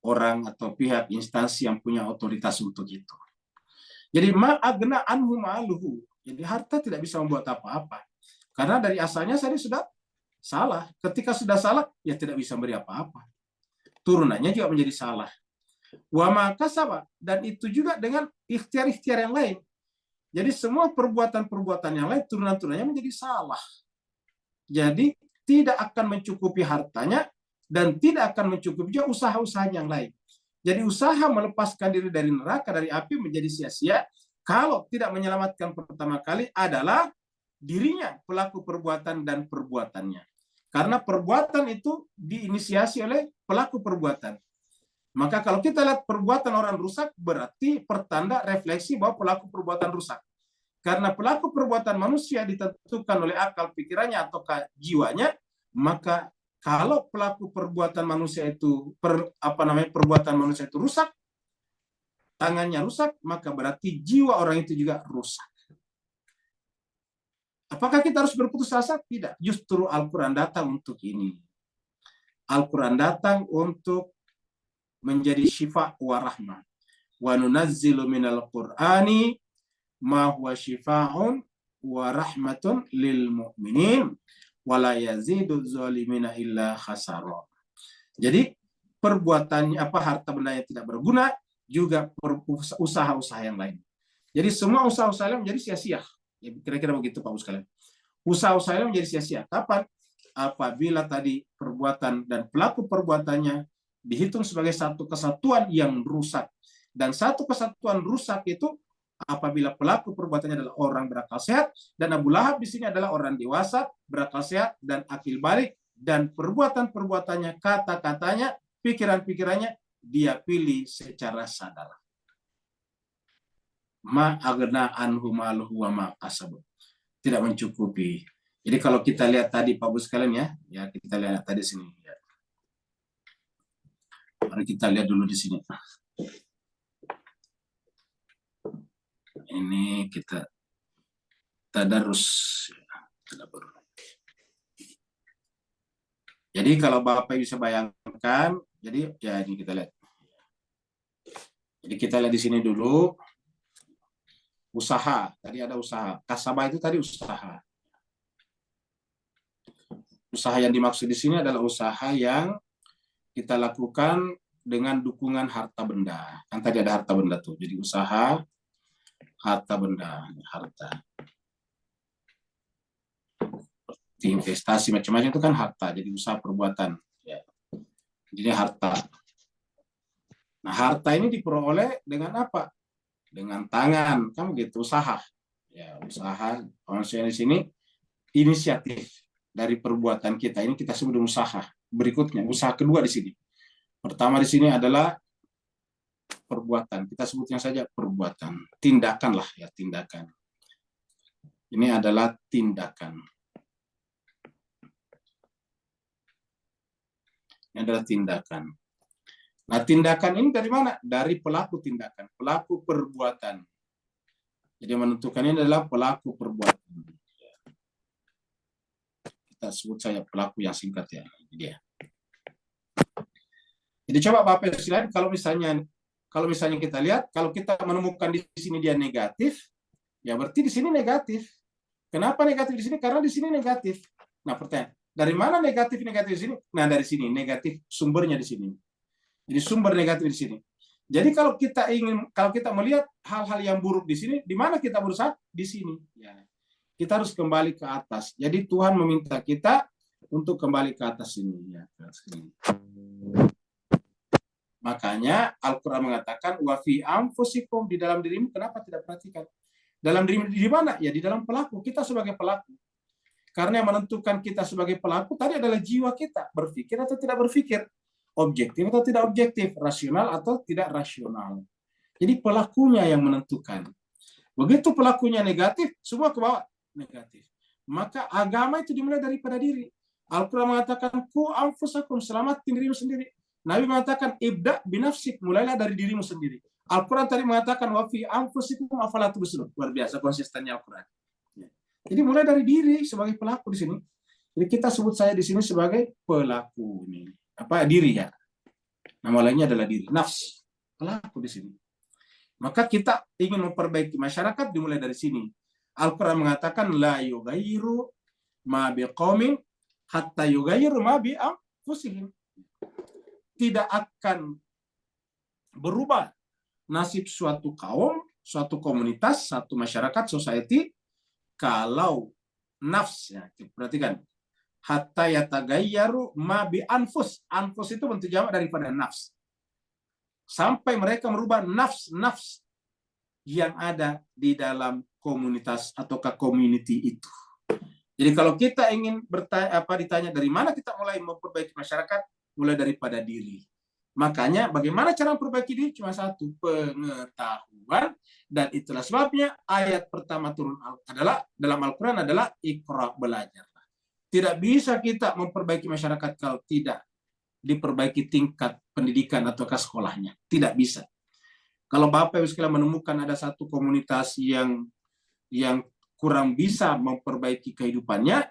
orang atau pihak instansi yang punya otoritas untuk itu. Jadi ma'agna anhu ma'aluhu. Jadi harta tidak bisa membuat apa-apa. Karena dari asalnya saya sudah salah. Ketika sudah salah, ya tidak bisa memberi apa-apa. Turunannya juga menjadi salah. Wa makasaba, dan itu juga dengan ikhtiar-ikhtiar yang lain. Jadi semua perbuatan-perbuatan yang lain turunan-turunannya menjadi salah. Jadi tidak akan mencukupi hartanya dan tidak akan mencukupi juga usaha-usaha yang lain. Jadi usaha melepaskan diri dari neraka, dari api menjadi sia-sia kalau tidak menyelamatkan pertama kali adalah dirinya, pelaku perbuatan dan perbuatannya. Karena perbuatan itu diinisiasi oleh pelaku perbuatan. Maka kalau kita lihat perbuatan orang rusak, berarti pertanda refleksi bahwa pelaku perbuatan rusak. Karena pelaku perbuatan manusia ditentukan oleh akal pikirannya atau jiwanya, maka kalau pelaku perbuatan manusia itu perbuatan manusia itu rusak, tangannya rusak, maka berarti jiwa orang itu juga rusak. Apakah kita harus berputus asa? Tidak. Justru Al-Quran datang untuk ini. Al-Quran datang untuk menjadi syifa wa rahmah. Wa nunazzilu minal Qur'ani ma huwa syifa'un wa rahmatun lil mu'minin wa la yazidu zalimina illa khasara. Jadi perbuatannya harta benda yang tidak berguna juga usaha-usaha yang lain. Jadi semua usaha-usaha yang menjadi sia-sia. Ya, kira-kira begitu Pak sekalian. Usaha-usaha yang menjadi sia-sia. Kapan? Apabila tadi perbuatan dan pelaku perbuatannya dihitung sebagai satu kesatuan yang rusak. Dan satu kesatuan rusak itu apabila pelaku perbuatannya adalah orang berakal sehat, dan Abu Lahab di sini adalah orang dewasa, berakal sehat, dan akil balik, dan perbuatan-perbuatannya, kata-katanya, pikiran-pikirannya, dia pilih secara sadar. Ma'agna anhu maluhu wa ma'kasabu. Tidak mencukupi. Jadi kalau kita lihat tadi Pak Bu sekalian ya kita lihat tadi sini. Ya. Mari kita lihat dulu di sini. Ini kita tadarus. Jadi kalau Bapak bisa bayangkan, jadi ya ini kita lihat. Jadi kita lihat di sini dulu. Usaha, tadi ada usaha. Kasabah itu tadi usaha. Usaha yang dimaksud di sini adalah usaha yang kita lakukan dengan dukungan harta benda. Kan tadi ada harta benda tuh. Jadi usaha, harta benda, harta. Di investasi macam-macam itu kan harta. Jadi usaha perbuatan. Ya. Jadi harta. Nah harta ini diperoleh dengan apa? Dengan tangan, kan begitu, usaha. Ya, usaha. Maksudnya di sini inisiatif dari perbuatan kita. Ini kita sebut usaha. Berikutnya, usaha kedua di sini. Pertama di sini adalah perbuatan. Kita sebutnya saja perbuatan. Tindakan lah ya, tindakan. Ini adalah tindakan. Ini adalah tindakan. Nah, tindakan ini dari mana? Dari pelaku tindakan, pelaku perbuatan. Jadi menentukan ini adalah pelaku perbuatan. Kita sebut saja pelaku yang singkat ya. Dia. Jadi coba Bapak Ibu sekalian, kalau misalnya kita lihat, kalau kita menemukan di sini dia negatif, ya berarti di sini negatif. Kenapa negatif di sini? Karena di sini negatif. Nah, pertanyaan, dari mana negatif di sini? Nah, dari sini negatif, sumbernya di sini. Jadi sumber negatif di sini. Jadi kalau kita melihat hal-hal yang buruk di sini, di mana kita berusaha? Di sini. Ya. Kita harus kembali ke atas. Jadi Tuhan meminta kita untuk kembali ke atas ini. Ya, ke sini. Makanya Al-Quran mengatakan wa fi anfusikum, di dalam dirimu. Kenapa tidak perhatikan? Dalam dirimu di mana? Ya di dalam pelaku. Kita sebagai pelaku. Karena yang menentukan kita sebagai pelaku tadi adalah jiwa kita, berpikir atau tidak berpikir, objektif atau tidak objektif, rasional atau tidak rasional. Jadi pelakunya yang menentukan. Begitu pelakunya negatif, semua ke bawah negatif. Maka agama itu dimulai daripada diri. Al-Quran mengatakan ku anfusakum, selamatin dirimu sendiri. Nabi mengatakan ibda binafsik, mulailah dari dirimu sendiri. Al-Quran tadi mengatakan wa fi anfusikum afala tubsirun. Luar biasa konsistennya Al-Quran. Jadi mulai dari diri sebagai pelaku di sini. Jadi kita sebut saya di sini sebagai pelaku ini. Apa diri ya? Nama lainnya adalah diri, nafs. Pelaku di sini. Maka kita ingin memperbaiki masyarakat dimulai dari sini. Al-Quran mengatakan la yughayyiru ma biqaumin hatta yughayyiru ma bi anfusihim. Tidak akan berubah nasib suatu kaum, suatu komunitas, satu masyarakat, society, kalau nafsnya, perhatikan, hatta yatagayyaru ma bi anfus. Anfus itu bentuk jamak daripada nafs. Sampai mereka merubah nafs yang ada di dalam komunitas ataukah community itu. Jadi kalau kita ingin ditanya dari mana kita mulai memperbaiki masyarakat, mulai daripada diri. Makanya bagaimana cara memperbaiki diri? Cuma satu, pengetahuan. Dan itulah sebabnya ayat pertama turun adalah dalam Al-Quran adalah Iqra, belajarlah. Tidak bisa kita memperbaiki masyarakat kalau tidak diperbaiki tingkat pendidikan ataukah sekolahnya. Tidak bisa. Kalau Bapak Ibu sekalian menemukan ada satu komunitas yang kurang bisa memperbaiki kehidupannya,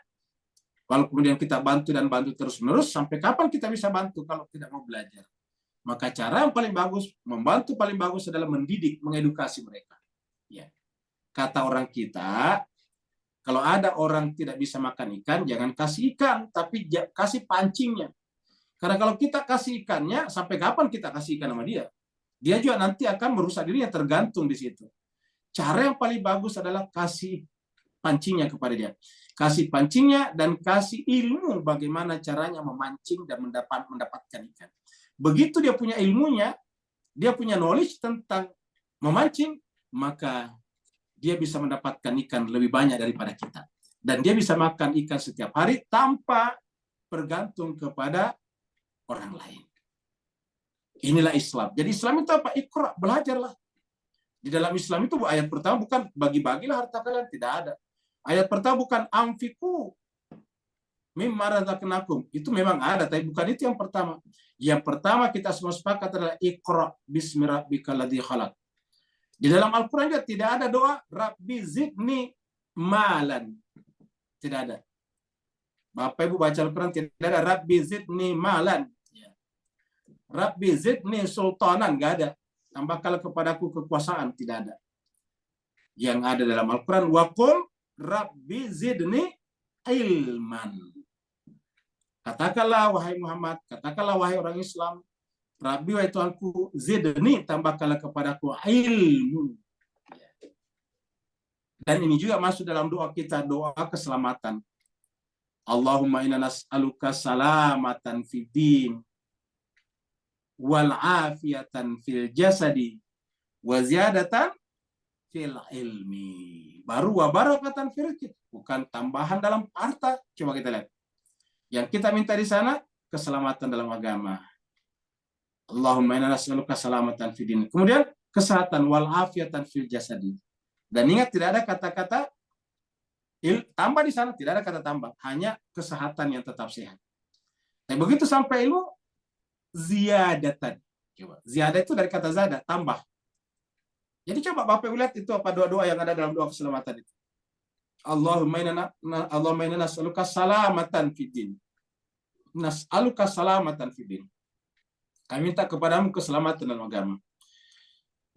kalau kemudian kita bantu terus-menerus, sampai kapan kita bisa bantu kalau tidak mau belajar? Maka cara yang paling bagus, membantu paling bagus adalah mendidik, mengedukasi mereka. Ya. Kata orang kita, kalau ada orang tidak bisa makan ikan, jangan kasih ikan, tapi kasih pancingnya. Karena kalau kita kasih ikannya, sampai kapan kita kasih ikan sama dia? Dia juga nanti akan merusak dirinya, tergantung di situ. Cara yang paling bagus adalah kasih pancingnya kepada dia. Kasih pancingnya dan kasih ilmu bagaimana caranya memancing dan mendapatkan ikan. Begitu dia punya ilmunya, dia punya knowledge tentang memancing, maka dia bisa mendapatkan ikan lebih banyak daripada kita. Dan dia bisa makan ikan setiap hari tanpa bergantung kepada orang lain. Inilah Islam. Jadi Islam itu apa? Iqra, belajarlah. Di dalam Islam itu ayat pertama bukan bagi-bagilah harta kalian, tidak ada. Ayat pertama bukan amfiku mimma razaqnakum. Itu memang ada, tapi bukan itu yang pertama. Yang pertama kita semua sepakat adalah Iqra bismi rabbikal ladzi khalaq. Di dalam Al-Quran juga tidak ada doa Rabbi zidni malan. Tidak ada. Bapak Ibu baca Al-Quran tidak ada Rabbi zidni malan. Rabbi zidni sultanan, nggak ada. Tambahkanlah kepadaku kekuasaan, tidak ada. Yang ada dalam Al-Quran, waqul Rabbi zidni ilman. Katakanlah wahai Muhammad, katakanlah wahai orang Islam, Rabbi wahai Tuhanku, zidni, tambahkanlah kepadaku ilmu. Dan ini juga masuk dalam doa kita, doa keselamatan. Allahumma inna nas'aluka salamatan fid din wal afiyatan fil jasadi wa ziyadatan fil ilmi. Baru wa barakatan fil rizqi, bukan tambahan dalam harta. Coba kita lihat. Yang kita minta di sana keselamatan dalam agama. Allahumma inna nas'aluka salamatan fid din. Kemudian kesehatan wal afiyatan fil jasadi. Dan ingat tidak ada kata-kata tambah di sana, tidak ada kata tambah, hanya kesehatan yang tetap sehat. Nah, begitu sampai ilmu ziyadatan. Coba. Ziyadah itu dari kata zada, tambah. Jadi coba Bapak lihat itu apa doa-doa yang ada dalam doa keselamatan itu. Allahumma inna nas'aluka salamatan fid din. Nas'aluka salamatan fid din. Kami minta kepadamu keselamatan dalam agama.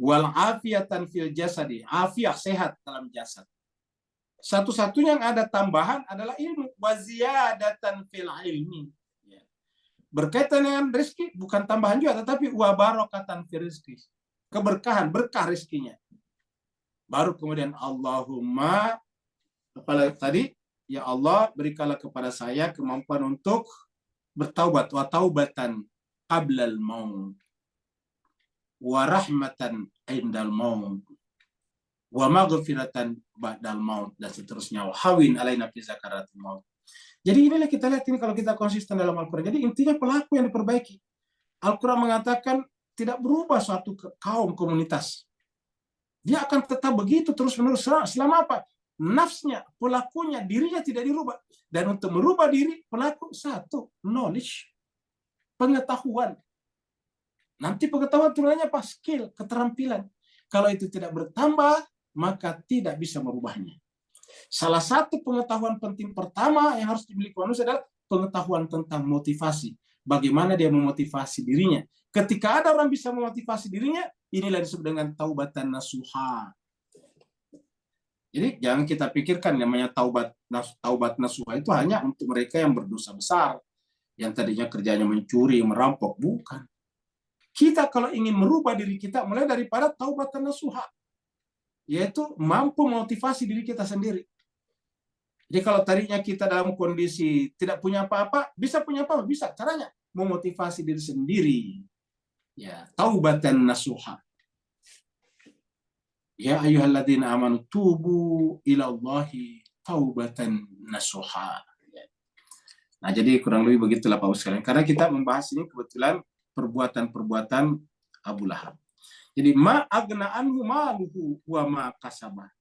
Wal afiatan fil jasadi. Afiah, sehat dalam jasad. Satu-satunya yang ada tambahan adalah ilmu. Wa ziyadatan fil ilmi. Berkaitan dengan rezeki, bukan tambahan juga, tetapi wa barakatan fil rizki. Keberkahan, berkah rezekinya. Baru kemudian Allahumma, apalagi tadi, ya Allah berikanlah kepada saya kemampuan untuk bertaubat, wa taubatan qablal maut, wa rahmatan indal maut, wa maghfiratan ba'dal maut, dan seterusnya. Wa hawin alaina fi zakaratil maut. Jadi inilah kita lihat ini kalau kita konsisten dalam Al-Quran. Jadi intinya pelaku yang diperbaiki. Al-Quran mengatakan tidak berubah suatu kaum komunitas. Dia akan tetap begitu terus-menerus selama apa? Nafsnya, pelakunya, dirinya tidak dirubah. Dan untuk merubah diri, pelaku satu, knowledge, pengetahuan. Nanti pengetahuan turunannya apa? Skill, keterampilan. Kalau itu tidak bertambah, maka tidak bisa merubahnya. Salah satu pengetahuan penting pertama yang harus dimiliki manusia adalah pengetahuan tentang motivasi. Bagaimana dia memotivasi dirinya. Ketika ada orang bisa memotivasi dirinya, inilah disebut dengan taubatan nasuha. Jadi jangan kita pikirkan namanya taubat nasuha itu hanya untuk mereka yang berdosa besar, yang tadinya kerjanya mencuri, merampok. Bukan. Kita kalau ingin merubah diri kita, mulai daripada taubatan nasuha, yaitu mampu memotivasi diri kita sendiri. Jadi kalau tadinya kita dalam kondisi tidak punya apa-apa, bisa punya apa-apa, bisa. Caranya memotivasi diri sendiri. Ya, taubatan nasuha. Ya ayyuhalladzina amanu tubu ilallahi taubatan nasuha. Nah, jadi kurang lebih begitulah Pak sekalian. Karena kita membahas ini kebetulan perbuatan-perbuatan Abu Lahab. Jadi ma agna anhu maluhu wa ma kasabah.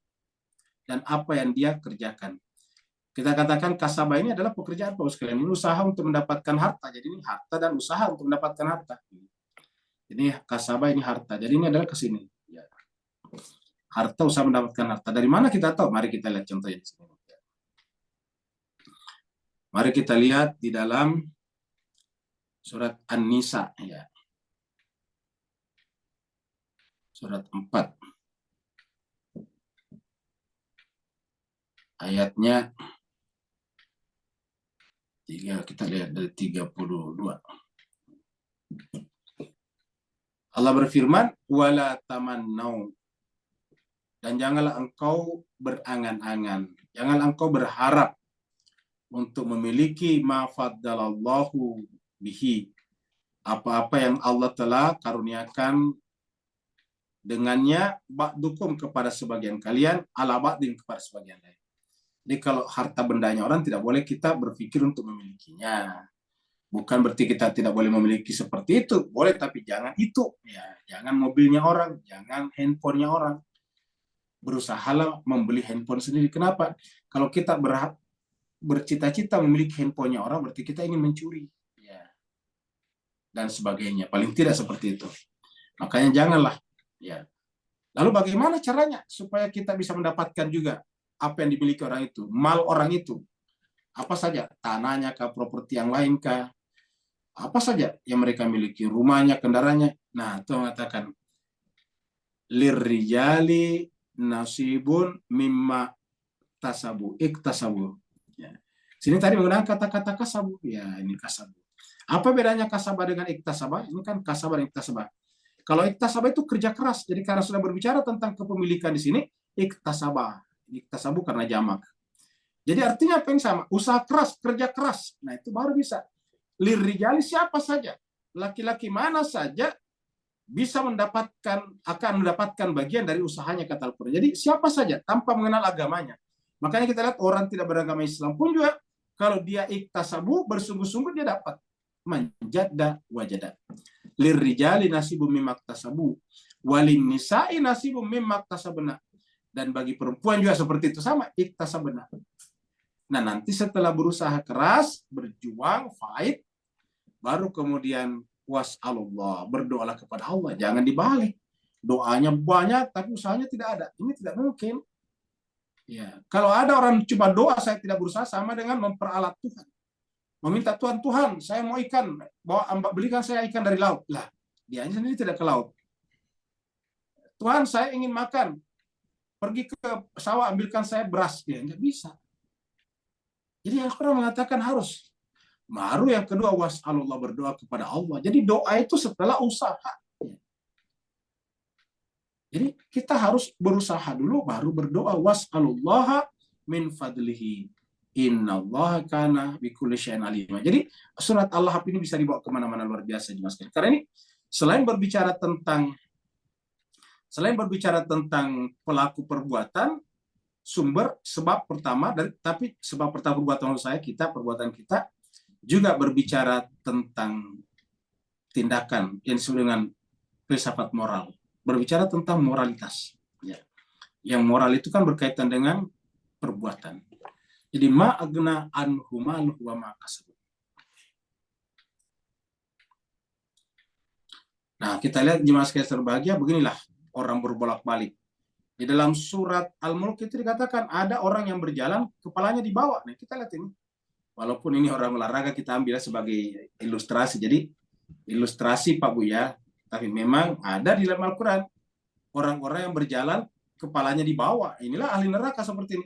Dan apa yang dia kerjakan. Kita katakan kasabah ini adalah pekerjaan Pak sekalian. Ini usaha untuk mendapatkan harta. Jadi ini harta dan usaha untuk mendapatkan harta. Ini kasabah, ini harta. Jadi ini adalah ke sini. Ya. Harta, usaha mendapatkan harta. Dari mana kita tahu? Mari kita lihat contohnya di sini. Mari kita lihat di dalam surat An-Nisa. Ya. Surat 4. Ayatnya 3, kita lihat dari 32. Allah berfirman, wala tamannau, dan janganlah engkau berangan-angan, janganlah engkau berharap untuk memiliki ma faddalallahu bihi, apa-apa yang Allah telah karuniakan dengannya ba'dukum kepada sebagian kalian, ala ba'din kepada sebagian lain. Jadi kalau harta bendanya orang tidak boleh kita berpikir untuk memilikinya. Bukan berarti kita tidak boleh memiliki seperti itu. Boleh, tapi jangan itu. Ya, jangan mobilnya orang, jangan handphonenya orang. Berusahalah membeli handphone sendiri. Kenapa? Kalau kita bercita-cita memiliki handphonenya orang, berarti kita ingin mencuri. Ya. Dan sebagainya. Paling tidak seperti itu. Makanya janganlah. Ya. Lalu bagaimana caranya supaya kita bisa mendapatkan juga apa yang dimiliki orang itu, mal orang itu? Apa saja? Tanahnya kah, properti yang lain kah? Apa saja yang mereka miliki, rumahnya, kendaraannya. Nah, itu mengatakan lirrijali nasibun mimma tasabu, iktasabu. Ya. Sini tadi menggunakan kata-kata kasabu. Ya, ini kasabu. Apa bedanya kasabah dengan iktasabah? Ini kan kasabah dan iktasabah. Kalau iktasabah itu kerja keras. Jadi karena sudah berbicara tentang kepemilikan di sini, iktasabah. Iktasabu karena jamak. Jadi artinya apa yang sama? Usaha keras, kerja keras. Nah, itu baru bisa. Lirrijali siapa saja, laki-laki mana saja bisa akan mendapatkan bagian dari usahanya, kata Al-Quran. Jadi siapa saja tanpa mengenal agamanya. Makanya kita lihat orang tidak beragama Islam pun juga kalau dia iktasabu, bersungguh-sungguh dia dapat. Manjadda wajada. Lirrijali nasibum mimma iktasabu, walin nisa'i nasibum mimma iktasabna. Dan bagi perempuan juga seperti itu, sama, iktasabna. Nah, nanti setelah berusaha keras, berjuang, fight, baru kemudian was'alullah, berdoalah kepada Allah. Jangan dibalik. Doanya banyak tapi usahanya tidak ada. Ini tidak mungkin. Ya, kalau ada orang cuma doa saya tidak berusaha, sama dengan memperalat Tuhan. Meminta Tuhan, Tuhan, saya mau ikan, belikan saya ikan dari laut. Lah, dia sendiri tidak ke laut. Tuhan, saya ingin makan, pergi ke sawah ambilkan saya beras. Dia nggak bisa. Jadi Al-Quran mengatakan harus. Baru yang kedua, was'alullah, berdoa kepada Allah. Jadi doa itu setelah usaha. Jadi kita harus berusaha dulu baru berdoa, was'alullaha min fadlihi innallaha kana bikulli syai'in alim. Jadi surat Al-Lahab ini bisa dibawa kemana-mana, luar biasa Jemaah sekalian. Karena ini selain berbicara tentang pelaku perbuatan, sebab pertama perbuatan perbuatan kita juga berbicara tentang tindakan yang disebut dengan filsafat moral. Berbicara tentang moralitas. Ya. Yang moral itu kan berkaitan dengan perbuatan. Jadi ma'agna anhu maluhu wa ma kasab. Nah, kita lihat jemaah sekalian terbahagia, beginilah orang berbolak-balik. Di dalam surat Al-Mulk itu dikatakan ada orang yang berjalan, kepalanya di bawah. Nah, kita lihat ini. Walaupun ini orang olahraga, kita ambil sebagai ilustrasi. Jadi, ilustrasi Pak Buya, tapi memang ada di dalam Al-Quran orang-orang yang berjalan kepalanya di bawah. Inilah ahli neraka seperti ini.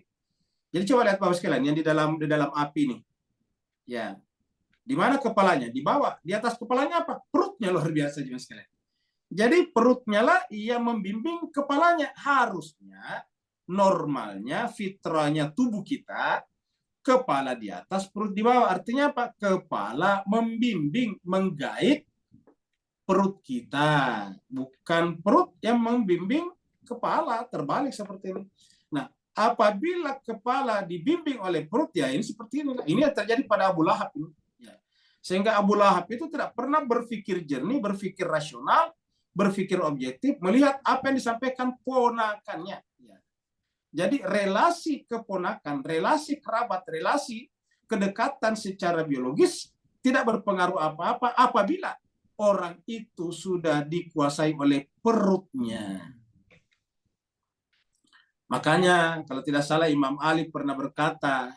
Jadi coba lihat Bapak sekalian yang di dalam api ini. Ya. Di mana kepalanya? Di bawah. Di atas kepalanya apa? Perutnya, luar biasa juga sekalian. Jadi perutnya lah ia membimbing kepalanya. Harusnya normalnya fitrahnya tubuh kita kepala di atas, perut di bawah. Artinya apa? Kepala membimbing, menggait perut kita, bukan perut yang membimbing kepala, terbalik seperti ini. Nah, apabila kepala dibimbing oleh perut, ya ini seperti ini. Ini yang terjadi pada Abu Lahab ini. Ya. Sehingga Abu Lahab itu tidak pernah berpikir jernih, berpikir rasional, berpikir objektif, melihat apa yang disampaikan ponakannya. Ya. Jadi relasi keponakan, relasi kerabat, relasi kedekatan secara biologis tidak berpengaruh apa-apa apabila orang itu sudah dikuasai oleh perutnya. Makanya kalau tidak salah Imam Ali pernah berkata,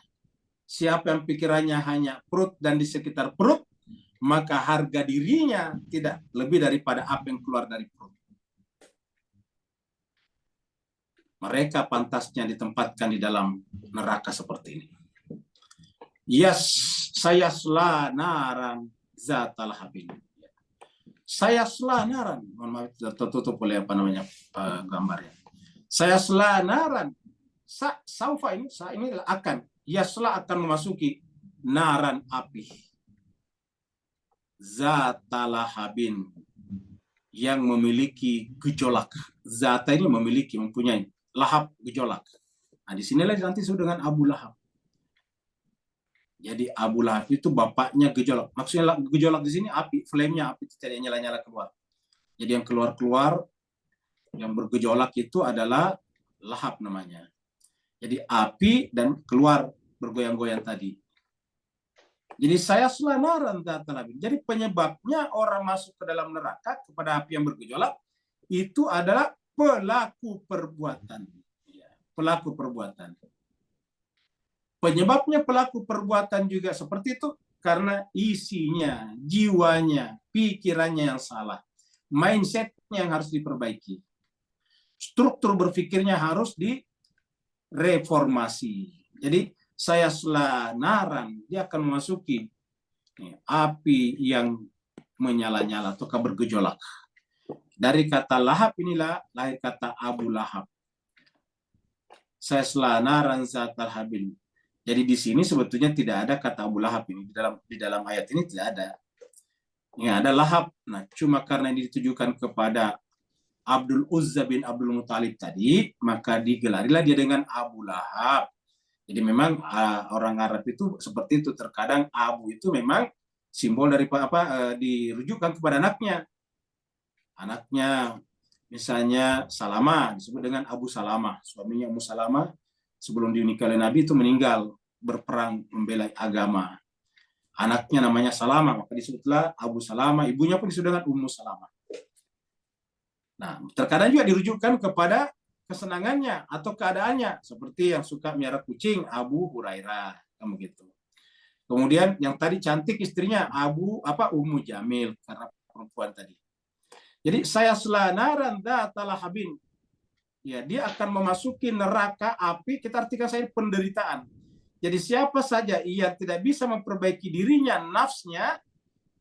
siapa yang pikirannya hanya perut dan di sekitar perut, maka harga dirinya tidak lebih daripada apa yang keluar dari perut. Mereka pantasnya ditempatkan di dalam neraka seperti ini. Sayasla naran zatal habin. Saya selanaran, mohon maaf tertutup oleh gambarnya. Saya selanaran, saufa ini akan, yasla akan memasuki naran api. Zatalahabin yang memiliki gejolak. Zata ini mempunyai, lahab gejolak. Nah, di sinilah nanti disebut dengan Abu Lahab. Jadi Abu Lahab itu bapaknya gejolak. Maksudnya gejolak di sini api, flame-nya api itu tidak nyala-nyala keluar. Jadi yang keluar-keluar, yang bergejolak itu adalah lahab namanya. Jadi api dan keluar bergoyang-goyang tadi. Jadi saya selanaran datang. Jadi penyebabnya orang masuk ke dalam neraka kepada api yang bergejolak itu adalah pelaku perbuatan. Pelaku perbuatan. Penyebabnya pelaku perbuatan juga seperti itu karena isinya, jiwanya, pikirannya yang salah. Mindsetnya yang harus diperbaiki. Struktur berpikirnya harus direformasi. Jadi saya selanaran, dia akan memasuki api yang menyala-nyala atau bergejolak. Dari kata lahab inilah lahir kata Abu Lahab. Saya selanaran zatal habin. Jadi di sini sebetulnya tidak ada kata Abu Lahab ini di dalam ayat ini tidak ada. Ini ada Lahab. Nah, cuma karena ini ditujukan kepada Abdul Uzza bin Abdul Muttalib tadi, maka digelarilah dia dengan Abu Lahab. Jadi memang orang Arab itu seperti itu. Terkadang Abu itu memang simbol dari dirujukkan kepada anaknya. Anaknya misalnya Salamah disebut dengan Abu Salamah. Suaminya Ummu Salamah sebelum dinikahi oleh Nabi itu meninggal berperang membela agama. Anaknya namanya Salama, maka disebutlah Abu Salama. Ibunya pun disebut dengan Ummu Salama. Nah, terkadang juga dirujukkan kepada kesenangannya atau keadaannya, seperti yang suka miara kucing, Abu Hurairah, kan begitu. Kemudian yang tadi cantik istrinya Ummu Jamil, karena perempuan tadi. Jadi saya selanaran datalahabin. Ya, dia akan memasuki neraka api, kita artikan saya penderitaan. Jadi siapa saja yang tidak bisa memperbaiki dirinya, nafsnya,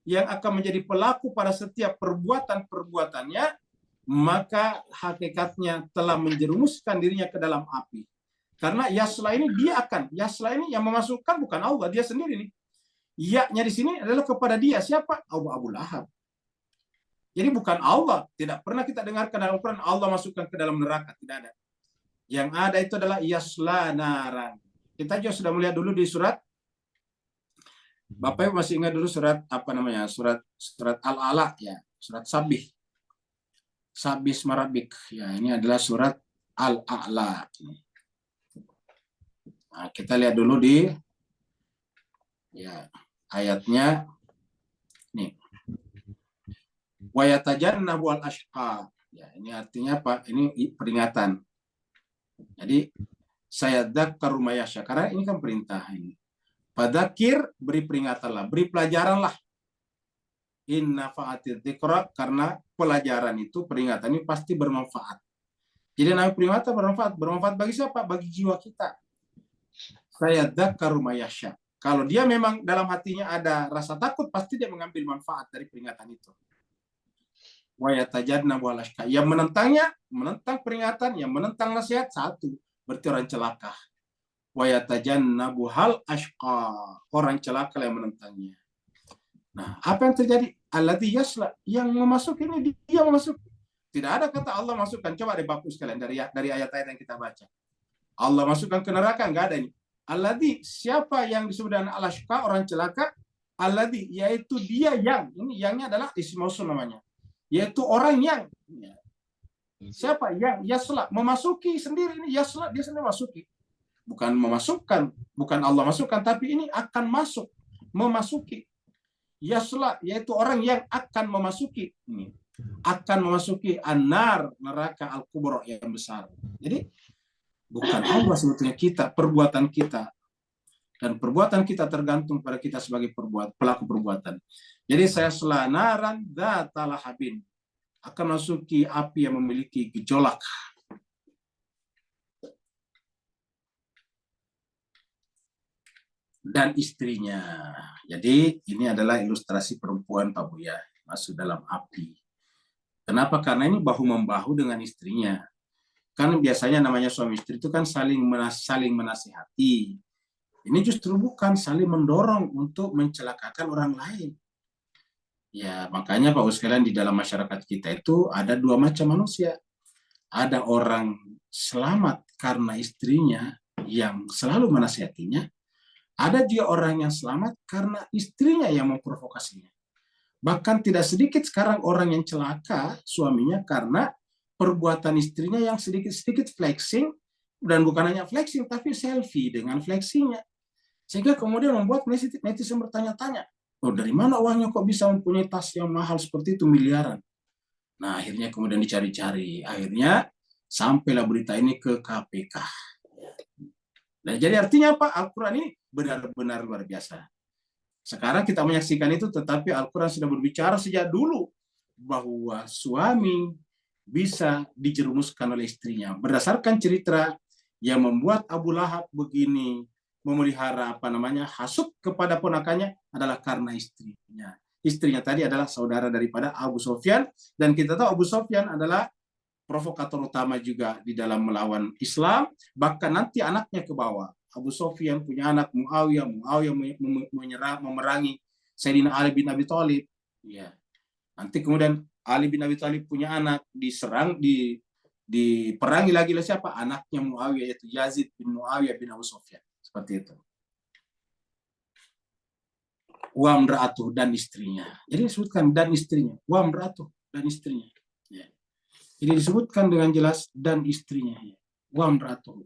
yang akan menjadi pelaku pada setiap perbuatan-perbuatannya, maka hakikatnya telah menjerumuskan dirinya ke dalam api. Karena yasla ini yasla ini yang memasukkan bukan Allah, dia sendiri nih. Ya-nya di sini adalah kepada dia. Siapa? Abu Lahab. Jadi bukan Allah. Tidak pernah kita dengarkan dalam Al-Quran Allah masukkan ke dalam neraka. Tidak ada. Yang ada itu adalah yasla naran. Kita juga sudah melihat dulu di surat. Bapak Ibu masih ingat dulu surat Surat Al-Ala ya, surat Sabih. Sabih Smarabik. Ya, ini adalah surat Al-A'la. Nah, kita lihat dulu di ayatnya nih. Wa yatajannabu al-ashqa. Ya, ini artinya apa? Ini peringatan. Jadi saya dzakkaru mayasya, karena ini kan perintah ini. Fadzakir, beri peringatanlah, beri pelajaranlah. Inna fa'atid dzikra, karena pelajaran itu, peringatan ini pasti bermanfaat. Jadi namanya peringatan bermanfaat. Bermanfaat bagi siapa? Bagi jiwa kita. Saya dzakkaru mayasya. Kalau dia memang dalam hatinya ada rasa takut, pasti dia mengambil manfaat dari peringatan itu. Wa yatajannabu al-ashqa. Yang menentangnya, menentang peringatan, yang menentang nasihat, satu, berarti orang celaka. Wa yatajannabu hal ashqa. Orang celaka yang menentangnya. Nah, apa yang terjadi? Alladzi yasla, yang memasuki ini dia memasuki. Tidak ada kata Allah masukkan. Coba deh Bapak sekalian dari ayat-ayat yang kita baca. Allah masukkan ke neraka, enggak ada ini. Alladzi, siapa yang disebut dengan al-ashqa, orang celaka? Alladzi, yaitu dia yang. Ini yangnya adalah isim mausul namanya. Yaitu orang yang. Siapa yang yasla, memasuki sendiri ini, yasla, dia sendiri masuki. Bukan memasukkan, bukan Allah masukkan, tapi ini akan masuk, memasuki. Yasla, yaitu orang yang akan memasuki. Akan memasuki an-nar, neraka al-kubra yang besar. Jadi, bukan Allah sebetulnya kita, perbuatan kita. Dan perbuatan kita tergantung pada kita sebagai pelaku perbuatan. Jadi saya selanaran dzatalahabin, akan masuki api yang memiliki gejolak. Dan istrinya. Jadi ini adalah ilustrasi perempuan Pak Buya masuk dalam api. Kenapa? Karena ini bahu-membahu dengan istrinya. Kan biasanya namanya suami istri itu kan saling menasihati. Ini justru bukan saling mendorong untuk mencelakakan orang lain. Ya, makanya Pak sekalian di dalam masyarakat kita itu ada dua macam manusia. Ada orang selamat karena istrinya yang selalu menasihatinya. Ada juga orang yang selamat karena istrinya yang memprovokasinya. Bahkan tidak sedikit sekarang orang yang celaka suaminya karena perbuatan istrinya yang sedikit-sedikit flexing, dan bukan hanya flexing tapi selfie dengan flexinya. Sehingga kemudian membuat netizen bertanya-tanya, oh dari mana uangnya kok bisa mempunyai tas yang mahal seperti itu miliaran? Nah akhirnya kemudian dicari-cari, akhirnya sampailah berita ini ke KPK. Nah jadi artinya apa? Al-Quran ini benar-benar luar biasa. Sekarang kita menyaksikan itu, tetapi Al-Quran sudah berbicara sejak dulu bahwa suami bisa dijerumuskan oleh istrinya. Berdasarkan cerita yang membuat Abu Lahab begini, memelihara hasut kepada ponakannya adalah karena istrinya. Istrinya tadi adalah saudara daripada Abu Sufyan, dan kita tahu Abu Sufyan adalah provokator utama juga di dalam melawan Islam, bahkan nanti anaknya ke bawah. Abu Sufyan punya anak Muawiyah memerangi Sayyidina Ali bin Abi Thalib. Ya. Nanti kemudian Ali bin Abi Thalib punya anak, diserang, diperangi lagi oleh siapa? Anaknya Muawiyah, yaitu Yazid bin Muawiyah bin Abu Sufyan. Seperti itu. Wa mra'atuh, dan istrinya. Jadi disebutkan dan istrinya. Wa mra'atuh, dan istrinya. Ya. Jadi disebutkan dengan jelas dan istrinya. Wa mra'atuh.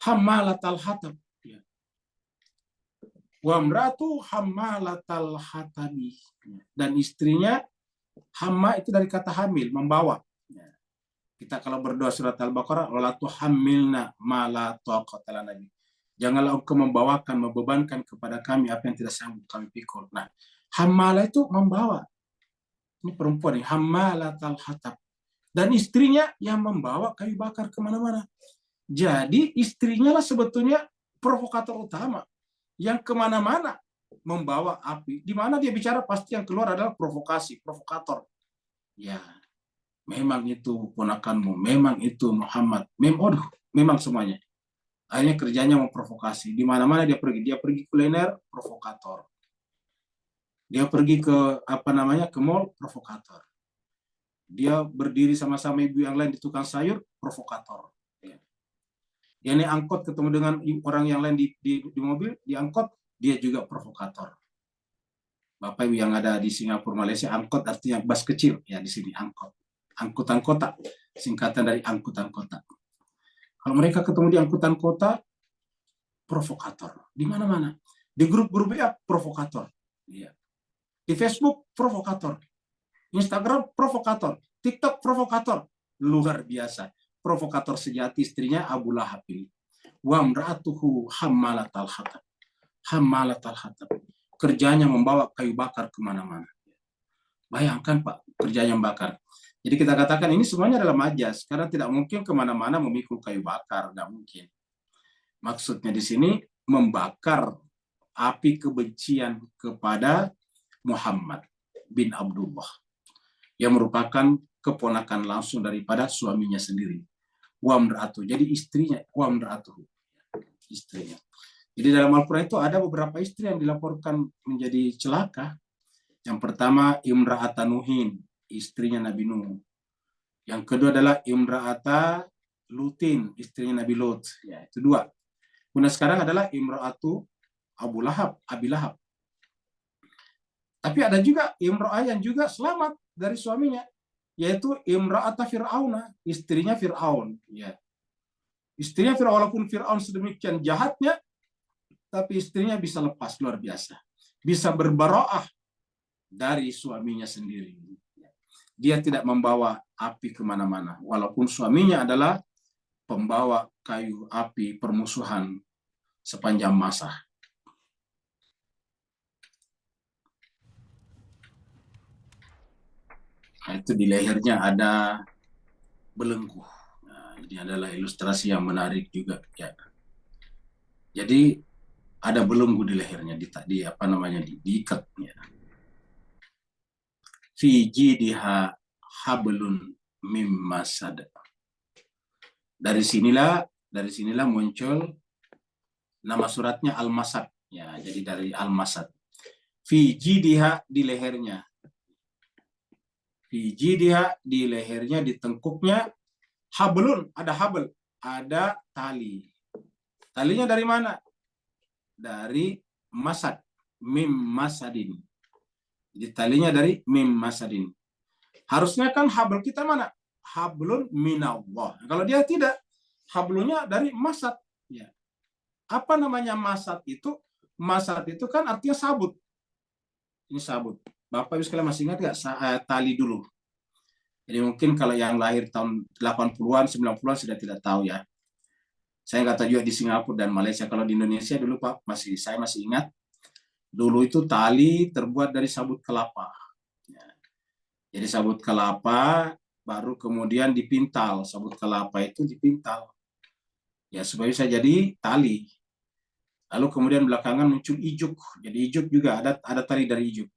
Hammalatal hatab. Ya. Wa imra'atu hammalatal hatabi. Dan istrinya, hamma itu dari kata hamil, membawa. Kita kalau berdoa surat Al-Baqarah, wala tuhammilna ma la taqata lana bih. Janganlah engkau membawakan, membebankan kepada kami apa yang tidak sanggup kami pikul. Nah, hammala itu membawa. Ini perempuan, hammalatal hatab. Dan istrinya yang membawa kayu bakar kemana-mana. Jadi istrinya lah sebetulnya provokator utama. Yang kemana-mana membawa api. Di mana dia bicara pasti yang keluar adalah provokasi, provokator. Ya, memang itu ponakanmu, memang itu Muhammad, memang semuanya. Akhirnya kerjanya memprovokasi. Di mana-mana dia pergi kuliner, provokator. Dia pergi ke ke mall, provokator. Dia berdiri sama-sama ibu yang lain di tukang sayur, provokator. Dia naik angkot ketemu dengan orang yang lain di mobil, di angkot, dia juga provokator. Bapak Ibu yang ada di Singapura, Malaysia, angkot artinya bus kecil, ya di sini angkot. Angkutan kota, singkatan dari angkutan kota. Kalau mereka ketemu di angkutan kota, provokator. Di mana-mana. Di grup-grup ya, provokator. Ya. Di Facebook, provokator. Instagram, provokator. TikTok, provokator. Luar biasa. Provokator sejati istrinya Abu Lahab ini. Wa imra'atuhu hammalatal hatab. Hammalatal hatab. Kerjanya membawa kayu bakar kemana-mana. Bayangkan Pak, kerjanya membakar. Jadi kita katakan ini semuanya adalah majas, karena tidak mungkin kemana-mana memikul kayu bakar, tidak mungkin. Maksudnya di sini membakar api kebencian kepada Muhammad bin Abdullah, yang merupakan keponakan langsung daripada suaminya sendiri. Wa imra'atuhu, jadi istrinya, wa imra'atuhu, istrinya. Jadi dalam Al-Quran itu ada beberapa istri yang dilaporkan menjadi celaka. Yang pertama, Imra'ata Nuhin, istrinya Nabi Nuh. Yang kedua adalah Imra'ata Lutin, istrinya Nabi Lut. Ya, itu dua. Kemudian sekarang adalah Imra'atu Abu Lahab, Abi Lahab. Tapi ada juga Imra'ah yang juga selamat dari suaminya, yaitu Imra'ata Fir'auna, istrinya Fir'aun. Ya. Istrinya Fir'aun, walaupun Fir'aun sedemikian jahatnya, tapi istrinya bisa lepas, luar biasa. Bisa berbara'ah dari suaminya sendiri. Dia tidak membawa api kemana-mana. Walaupun suaminya adalah pembawa kayu api permusuhan sepanjang masa. Nah, itu di lehernya ada belenggu. Nah, ini adalah ilustrasi yang menarik juga. Ya. Jadi ada belenggu di lehernya, diikat. Ya. Fi jidha hablun mim masad. Dari sinilah muncul nama suratnya Al-Masad. Ya, jadi dari Al-Masad. Fi jidha, di lehernya. Fi jidha, di lehernya, di tengkuknya. Hablun, ada habl, ada tali. Talinya dari mana? Dari masad, mim masadin. Jadi talinya dari mim masadin. Harusnya kan habl kita mana? Hablun minallah. Kalau dia tidak, hablunya dari masad. Ya. Apa namanya masad itu? Masad itu kan artinya sabut. Ini sabut. Bapak Ibu sekalian masih ingat nggak tali dulu? Jadi mungkin kalau yang lahir tahun 80-an, 90-an sudah tidak tahu ya. Saya nggak tahu juga di Singapura dan Malaysia. Kalau di Indonesia dulu Pak, saya masih ingat. Dulu itu tali terbuat dari sabut kelapa. Ya. Jadi sabut kelapa baru kemudian dipintal. Sabut kelapa itu dipintal. Ya supaya bisa jadi tali. Lalu kemudian belakangan muncul ijuk. Jadi ijuk juga ada tali dari ijuk.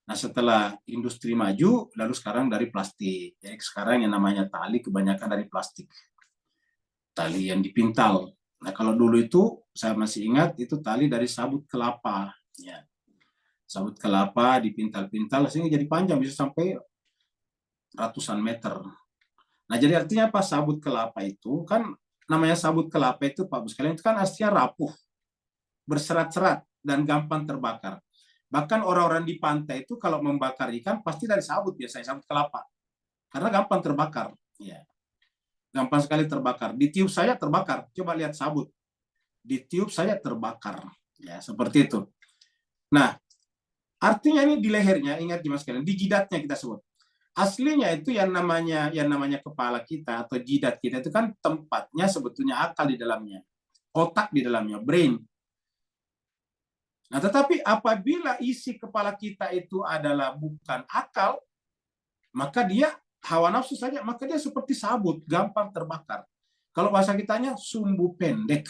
Nah setelah industri maju, lalu sekarang dari plastik. Jadi sekarang yang namanya tali kebanyakan dari plastik. Tali yang dipintal. Nah kalau dulu itu saya masih ingat itu tali dari sabut kelapa. Ya. Sabut kelapa dipintal-pintal sehingga jadi panjang bisa sampai ratusan meter. Nah jadi artinya apa? Sabut kelapa itu kan namanya sabut kelapa itu Pak Bu sekalian itu kan aslinya rapuh, berserat-serat dan gampang terbakar. Bahkan orang-orang di pantai itu kalau membakar ikan pasti dari sabut biasanya, sabut kelapa. Karena gampang terbakar. Ya. Gampang sekali terbakar. Ditiup saya terbakar. Coba lihat sabut. Ditiup saya terbakar. Ya, seperti itu. Nah, artinya ini di lehernya, ingat Mas kalian, di jidatnya kita sebut. Aslinya itu yang namanya kepala kita atau jidat kita itu kan tempatnya sebetulnya akal di dalamnya, otak di dalamnya, brain. Nah, tetapi apabila isi kepala kita itu adalah bukan akal, maka dia hawa nafsu saja, maka dia seperti sabut, gampang terbakar. Kalau bahasa kitanya sumbu pendek.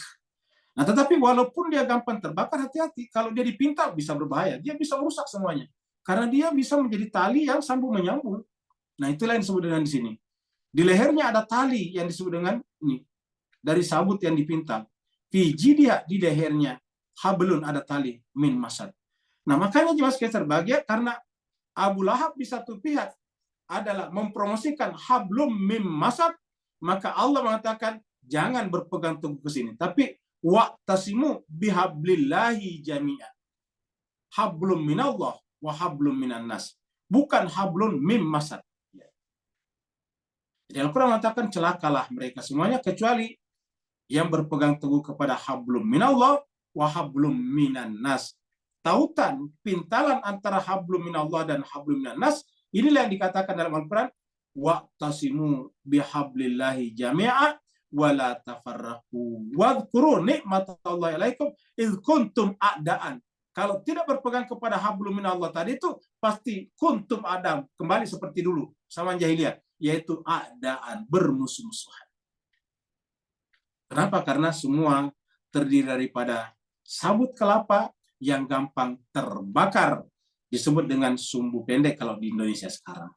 Nah, tetapi walaupun dia gampang terbakar, hati-hati. Kalau dia dipintal bisa berbahaya, dia bisa merusak semuanya. Karena dia bisa menjadi tali yang sambung menyambung. Nah, itulah yang disebut dengan di sini. Di lehernya ada tali yang disebut dengan ini, dari sabut yang dipintal. Fiji dia di lehernya hablun, ada tali min masad. Nah, makanya jelas terbahagia karena Abu Lahab di satu pihak adalah mempromosikan hablum min masad, maka Allah mengatakan jangan berpegang teguh ke sini, tapi wa'tasimu bihablillahi jami'a. Hablum minallah wa hablum minan nas. Bukan hablun min masad. Jadi Al-Quran mengatakan celakalah mereka semuanya kecuali yang berpegang teguh kepada hablum minallah wa hablum minan nas. Tautan, pintalan antara hablum minallah dan hablum minan nas, inilah yang dikatakan dalam Al-Quran, wa'tasimu bihablillahi jami'a wa la tafarraqu wadhkuru ni'matallahi alaikum idh kuntum a'daan. Kalau tidak berpegang kepada hablum minallah tadi itu pasti kuntum adam, kembali seperti dulu sama jahiliyah, yaitu a'daan, bermusuh-musuhan. Kenapa? Karena semua terdiri daripada sabut kelapa yang gampang terbakar, disebut dengan sumbu pendek kalau di Indonesia sekarang.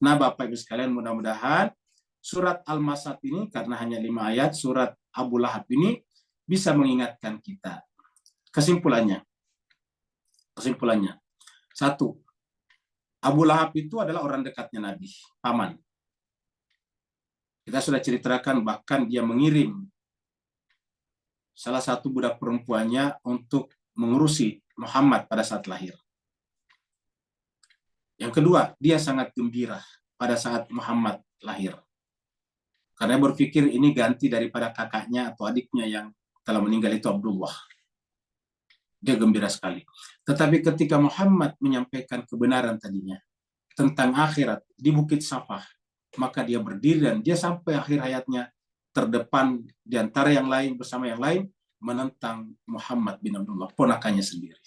Nah, Bapak Ibu sekalian, mudah-mudahan surat Al-Masad ini, karena hanya 5 ayat, surat Abu Lahab ini bisa mengingatkan kita. Kesimpulannya, 1, Abu Lahab itu adalah orang dekatnya Nabi, paman. Kita sudah ceritakan bahkan dia mengirim salah satu budak perempuannya untuk mengurusi Muhammad pada saat lahir. Yang kedua, dia sangat gembira pada saat Muhammad lahir. Karena berpikir ini ganti daripada kakaknya atau adiknya yang telah meninggal itu Abdullah. Dia gembira sekali. Tetapi ketika Muhammad menyampaikan kebenaran tadinya tentang akhirat di Bukit Safah, maka dia berdiri dan dia sampai akhir hayatnya terdepan di antara yang lain bersama yang lain menentang Muhammad bin Abdullah, ponakannya sendiri.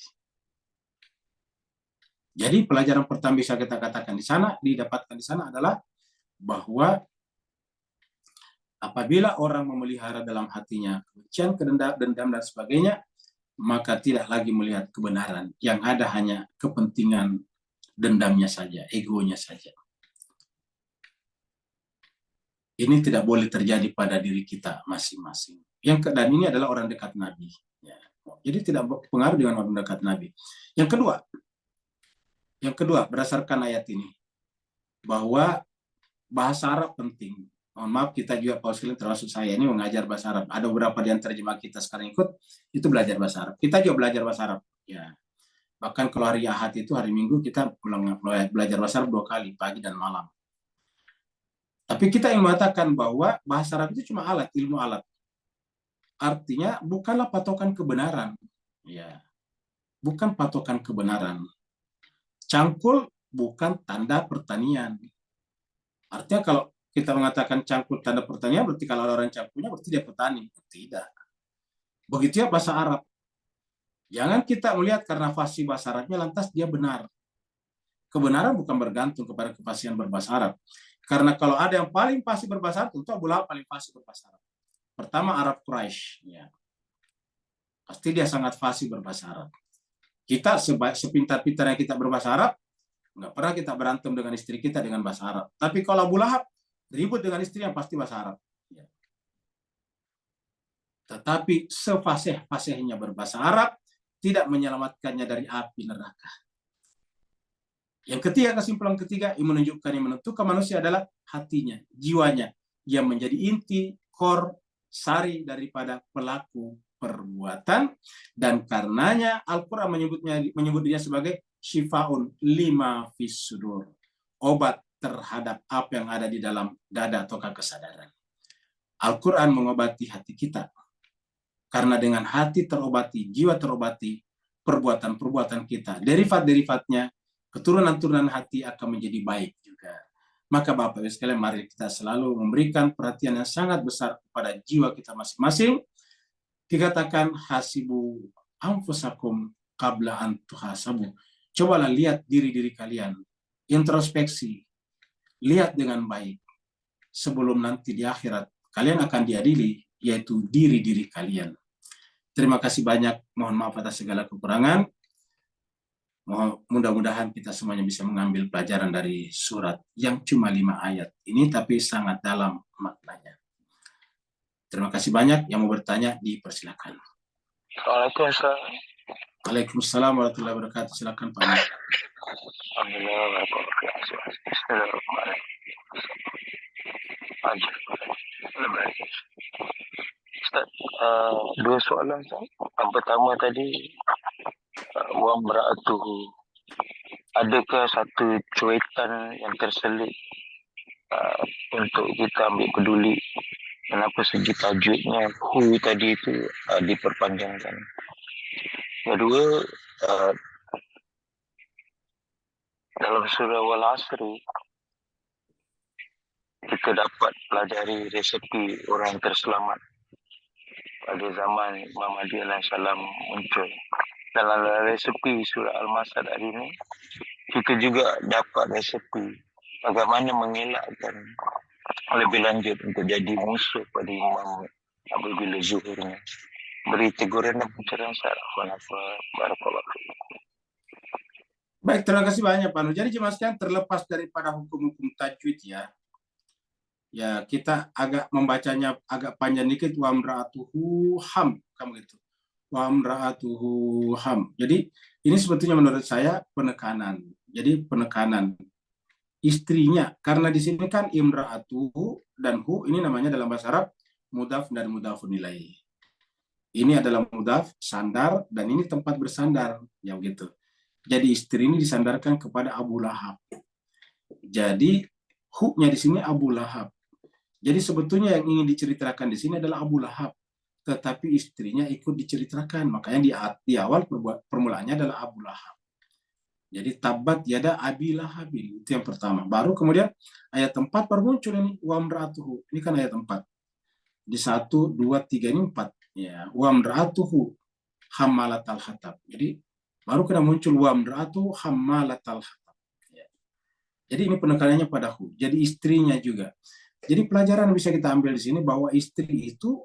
Jadi pelajaran pertama bisa kita katakan di sana, didapatkan di sana adalah bahwa apabila orang memelihara dalam hatinya kebencian, dendam dan sebagainya, maka tidak lagi melihat kebenaran. Yang ada hanya kepentingan dendamnya saja, egonya saja. Ini tidak boleh terjadi pada diri kita masing-masing. Dan ini adalah orang dekat Nabi. Ya. Jadi tidak berpengaruh dengan orang dekat Nabi. Yang kedua, berdasarkan ayat ini, bahwa bahasa Arab penting. Mohon maaf, kita juga Paul sekalian termasuk saya ini mengajar bahasa Arab. Ada beberapa di antara jemaah kita sekarang ikut, itu belajar bahasa Arab. Kita juga belajar bahasa Arab. Ya. Bahkan kalau hari Ahad itu, hari Minggu, kita belajar bahasa Arab 2 kali, pagi dan malam. Tapi kita ingin mengatakan bahwa bahasa Arab itu cuma alat, ilmu alat. Artinya bukanlah patokan kebenaran. Ya. Bukan patokan kebenaran. Cangkul bukan tanda pertanian. Artinya kalau kita mengatakan cangkul tanda pertanian, berarti kalau orang cangkulnya berarti dia petani. Tidak. Begitu ya bahasa Arab. Jangan kita melihat karena fasih bahasa Arabnya lantas dia benar. Kebenaran bukan bergantung kepada kefasihan berbahasa Arab. Karena kalau ada yang paling fasih berbahasa Arab, tentu Abu Lahab paling fasih berbahasa Arab. Pertama Arab Quraisy. Ya. Pasti dia sangat fasih berbahasa Arab. Kita sepintar-pintarnya kita berbahasa Arab, nggak pernah kita berantem dengan istri kita dengan bahasa Arab. Tapi kalau Abu Lahab ribut dengan istri yang pasti bahasa Arab. Ya. Tetapi sefasih-fasihnya berbahasa Arab tidak menyelamatkannya dari api neraka. Yang ketiga, kesimpulan ketiga yang menunjukkan, yang menentukan manusia adalah hatinya, jiwanya, yang menjadi inti, core, sari daripada pelaku perbuatan, dan karenanya Al-Quran menyebutnya sebagai syifaun lima fis sudur, obat terhadap apa yang ada di dalam dada atau kesadaran. Al-Quran mengobati hati kita. Karena dengan hati terobati, jiwa terobati, perbuatan-perbuatan kita, derivat-derivatnya, keturunan-turunan hati akan menjadi baik juga. Maka Bapak Ibu sekalian, mari kita selalu memberikan perhatian yang sangat besar kepada jiwa kita masing-masing. Dikatakan hasibu anfusakum qabla an tuhasabu. Cobalah lihat diri-diri kalian, introspeksi, lihat dengan baik sebelum nanti di akhirat kalian akan diadili, yaitu diri-diri kalian. Terima kasih banyak, mohon maaf atas segala kekurangan. Mudah-mudahan kita semuanya bisa mengambil pelajaran dari surat yang cuma 5 ayat ini, tapi sangat dalam maknanya. Terima kasih banyak. Yang mau bertanya, dipersilakan. Waalaikumsalam. Waalaikumsalam warahmatullahi wabarakatuh. Silakan Pak. Alhamdulillah. Bismillahirrahmanirrahim. Ustaz, dua soalan Ustaz. Yang pertama tadi, wa mra'atuhu, adakah satu cuitan yang terselit untuk kita ambil peduli? Kenapa segi tajwidnya hu tadi itu diperpanjangkan? Kedua, dalam surah Wal Asri kita dapat pelajari resepi orang terselamat pada zaman Imam Mahdi alaihissalam muncul. Dalam resepi surah Al-Masad hari ini, kita juga dapat resepi bagaimana mengelakkan lebih lanjut untuk jadi musuh pada imam apabila zuhurnya. Beri teguran dan pencerahan secara barakallahu. Baik, terima kasih banyak Pak Nur. Jadi jemaah sekalian, terlepas daripada hukum-hukum tajwid ya kita agak membacanya agak panjang dikit, wa mra'atuhu ham, kamu gitu. Wa mra'atuhu ham. Jadi ini sebetulnya menurut saya penekanan. Jadi penekanan istrinya, karena di sini kan imra'atuhu dan hu ini namanya dalam bahasa Arab mudhaf dan mudhafun ilaih. Ini adalah mudhaf sandar dan ini tempat bersandar, ya begitu. Jadi istri ini disandarkan kepada Abu Lahab. Jadi hu-nya di sini Abu Lahab. Jadi sebetulnya yang ingin diceritakan di sini adalah Abu Lahab, tetapi istrinya ikut diceritakan. Makanya di awal permulaannya adalah Abu Lahab. Jadi tabat yada abi lahabin, itu yang pertama. Baru kemudian ayat 4 baru muncul ini wa mra'atuhu. Ini kan ayat 4. Di 1 2 3 ini 4 ya. Wa mra'atuhu hammalatal hatab. Jadi baru kena muncul wa mra'atuhu hammalatal hatab. Ya. Jadi ini penekanannya pada hu. Jadi istrinya juga. Jadi pelajaran yang bisa kita ambil di sini bahwa istri itu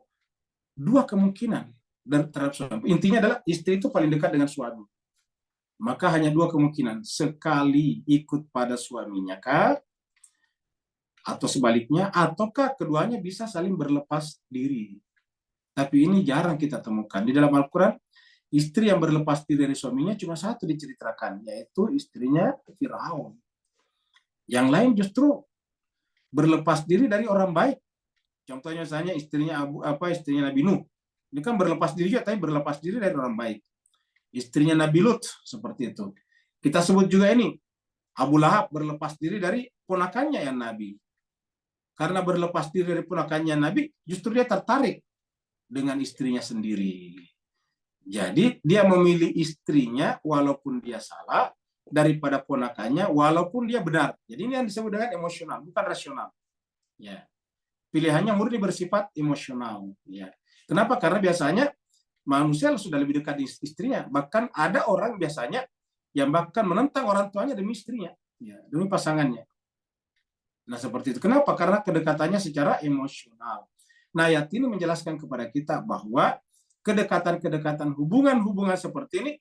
dua kemungkinan terhadap suami. Intinya adalah istri itu paling dekat dengan suami. Maka hanya dua kemungkinan. Sekali ikut pada suaminya kah? Atau sebaliknya, ataukah keduanya bisa saling berlepas diri. Tapi ini jarang kita temukan. Di dalam Al-Quran, istri yang berlepas diri dari suaminya cuma satu diceritakan, yaitu istrinya Firaun. Yang lain justru berlepas diri dari orang baik. Contohnya misalnya istrinya istrinya Nabi Nuh. Ini kan berlepas diri juga, tapi berlepas diri dari orang baik. Istrinya Nabi Lut seperti itu. Kita sebut juga ini Abu Lahab berlepas diri dari ponakannya yang Nabi. Karena berlepas diri dari ponakannya Nabi, justru dia tertarik dengan istrinya sendiri. Jadi dia memilih istrinya walaupun dia salah, daripada ponakannya walaupun dia benar. Jadi ini yang disebut dengan emosional, bukan rasional. Ya. Pilihannya murni bersifat emosional. Ya. Kenapa? Karena biasanya manusia sudah lebih dekat di istrinya. Bahkan ada orang biasanya yang bahkan menentang orang tuanya demi istrinya, ya, demi pasangannya. Nah seperti itu. Kenapa? Karena kedekatannya secara emosional. Nah ayat ini menjelaskan kepada kita bahwa kedekatan-kedekatan hubungan-hubungan seperti ini,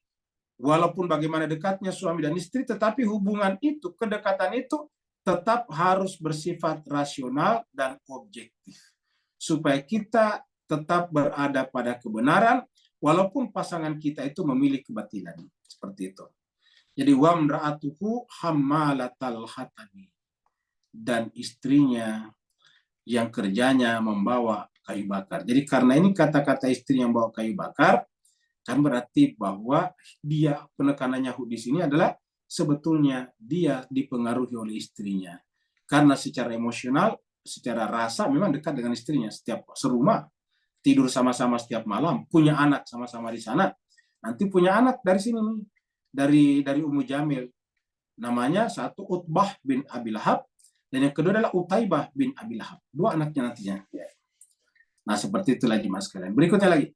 walaupun bagaimana dekatnya suami dan istri, tetapi hubungan itu, kedekatan itu tetap harus bersifat rasional dan objektif. Supaya kita tetap berada pada kebenaran, walaupun pasangan kita itu memilih kebatilan. Seperti itu. Jadi, wa mra'atuhu hammalatal hatabi. Dan istrinya yang kerjanya membawa kayu bakar. Jadi, karena ini kata-kata istri yang bawa kayu bakar, kan berarti bahwa dia, penekanannya di sini adalah sebetulnya dia dipengaruhi oleh istrinya. Karena secara emosional, secara rasa memang dekat dengan istrinya, setiap serumah, tidur sama-sama setiap malam, punya anak sama-sama di sana. Nanti punya anak dari sini nih, dari Ummu Jamil. Namanya satu Utbah bin Abi Lahab, dan yang kedua adalah Utaibah bin Abi Lahab. 2 anaknya nantinya. Nah, seperti itu lagi Mas kalian. Berikutnya lagi.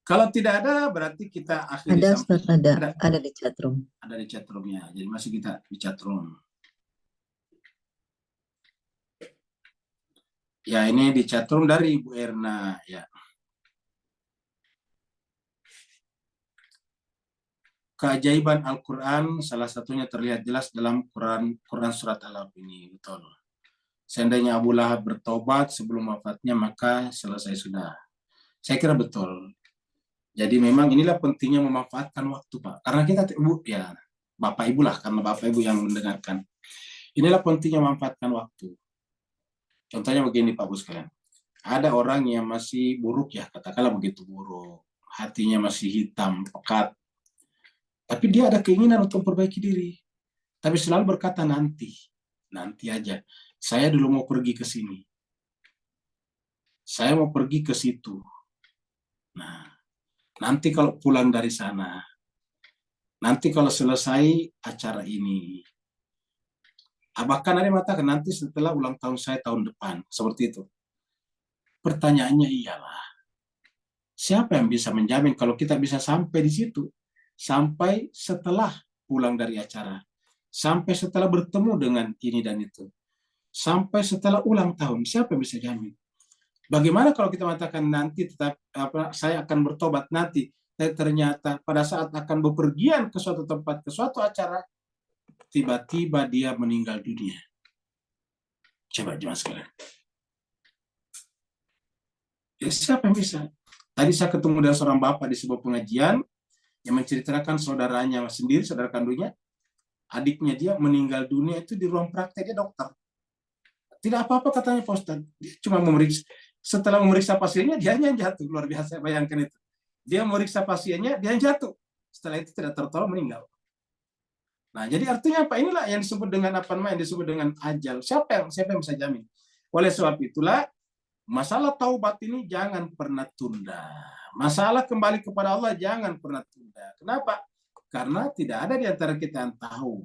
Kalau tidak ada, berarti kita akhiri. Ada Ustaz, ada di chatroom. Ada di chatroomnya. Jadi masih kita di chatroom. Ya, ini di chatroom dari Ibu Erna. Ya. Keajaiban Al-Quran salah satunya terlihat jelas dalam Quran surat Al-Alaq ini. Betul. Seandainya Abu Lahab bertobat sebelum wafatnya, maka selesai sudah. Saya kira betul. Jadi memang inilah pentingnya memanfaatkan waktu, Pak. Karena kita, Ibu, ya Bapak Ibu lah, karena Bapak Ibu yang mendengarkan. Inilah pentingnya memanfaatkan waktu. Contohnya begini Pak Bos sekalian. Ada orang yang masih buruk ya, katakanlah begitu buruk. Hatinya masih hitam, pekat. Tapi dia ada keinginan untuk memperbaiki diri. Tapi selalu berkata nanti aja. Saya dulu mau pergi ke sini. Saya mau pergi ke situ. Nah, nanti kalau pulang dari sana, nanti kalau selesai acara ini, bahkan ada yang mengatakan nanti setelah ulang tahun saya tahun depan, seperti itu. Pertanyaannya ialah, siapa yang bisa menjamin kalau kita bisa sampai di situ? Sampai setelah pulang dari acara, sampai setelah bertemu dengan ini dan itu, sampai setelah ulang tahun, siapa yang bisa jamin? Bagaimana kalau kita mengatakan nanti tetap saya akan bertobat nanti, tapi ternyata pada saat akan bepergian ke suatu tempat, ke suatu acara, tiba-tiba dia meninggal dunia. Coba jemaah sekalian. Ya, siapa yang bisa? Tadi saya ketemu dengan seorang bapak di sebuah pengajian yang menceritakan saudaranya sendiri, saudara kandungnya, adiknya dia meninggal dunia itu di ruang praktek, dia dokter. Tidak apa-apa katanya Pak Ustadz. Dia cuma memeriksa. Setelah memeriksa pasiennya, dia yang jatuh. Luar biasa, bayangkan itu. Dia memeriksa pasiennya, dia yang jatuh. Setelah itu tidak tertolong, meninggal. Nah, jadi artinya apa? Inilah yang disebut dengan apa namanya? Yang disebut dengan ajal. Siapa yang bisa jamin? Oleh sebab itulah, masalah taubat ini jangan pernah tunda. Masalah kembali kepada Allah jangan pernah tunda. Kenapa? Karena tidak ada di antara kita yang tahu.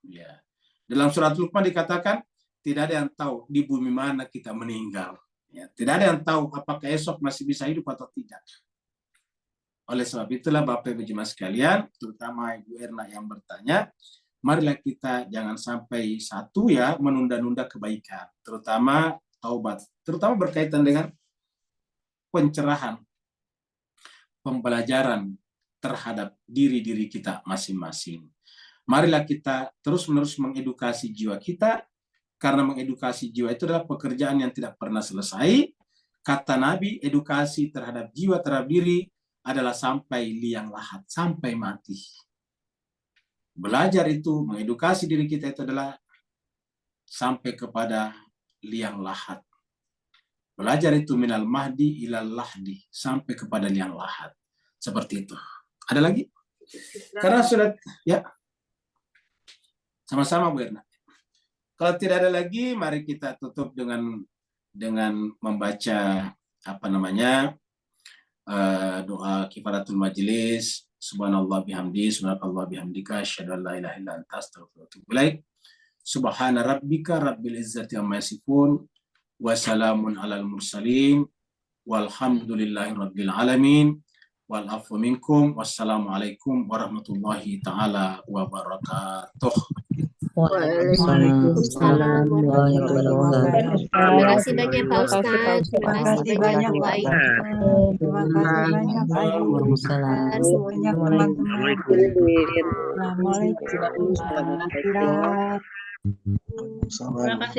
Ya. Dalam surat Luqman dikatakan, tidak ada yang tahu di bumi mana kita meninggal. Ya, tidak ada yang tahu apakah esok masih bisa hidup atau tidak. Oleh sebab itulah Bapak Ibu jemaah sekalian, terutama Ibu Erna yang bertanya, marilah kita jangan sampai satu ya menunda-nunda kebaikan, terutama taubat, terutama berkaitan dengan pencerahan, pembelajaran terhadap diri-diri kita masing-masing. Marilah kita terus-menerus mengedukasi jiwa kita, karena mengedukasi jiwa itu adalah pekerjaan yang tidak pernah selesai. Kata Nabi, edukasi terhadap jiwa, terhadap diri adalah sampai liang lahat, sampai mati. Belajar itu, mengedukasi diri kita itu adalah sampai kepada liang lahat. Belajar itu minal mahdi ilal lahdi, sampai kepada liang lahat. Seperti itu. Ada lagi? Karena sudah, ya. Sama-sama Bu Erna. Kalau tidak ada lagi, mari kita tutup dengan membaca apa namanya doa kifaratul majelis. Subhanallah bihamdi, subhanallah bihamdika, asyhadu an la ilaha illa anta, astaghfiruka wa atubu ilaik. Subhana rabbika rabbil izzati amma yasifun, wa salamun alal mursalin, walhamdulillahi rabbil alamin, wal afu minkum, wassalamualaikum warahmatullahi taala wabarakatuh. Waalaikumsalam warahmatullahi wabarakatuh. Terima kasih banyak Pak Ustadz. Terima kasih banyak Pak Ibu. Terima kasih banyak Pak Ibu. Waalaikumsalam. Semuanya teman-teman. Assalamualaikum warahmatullahi wabarakatuh. Terima kasih.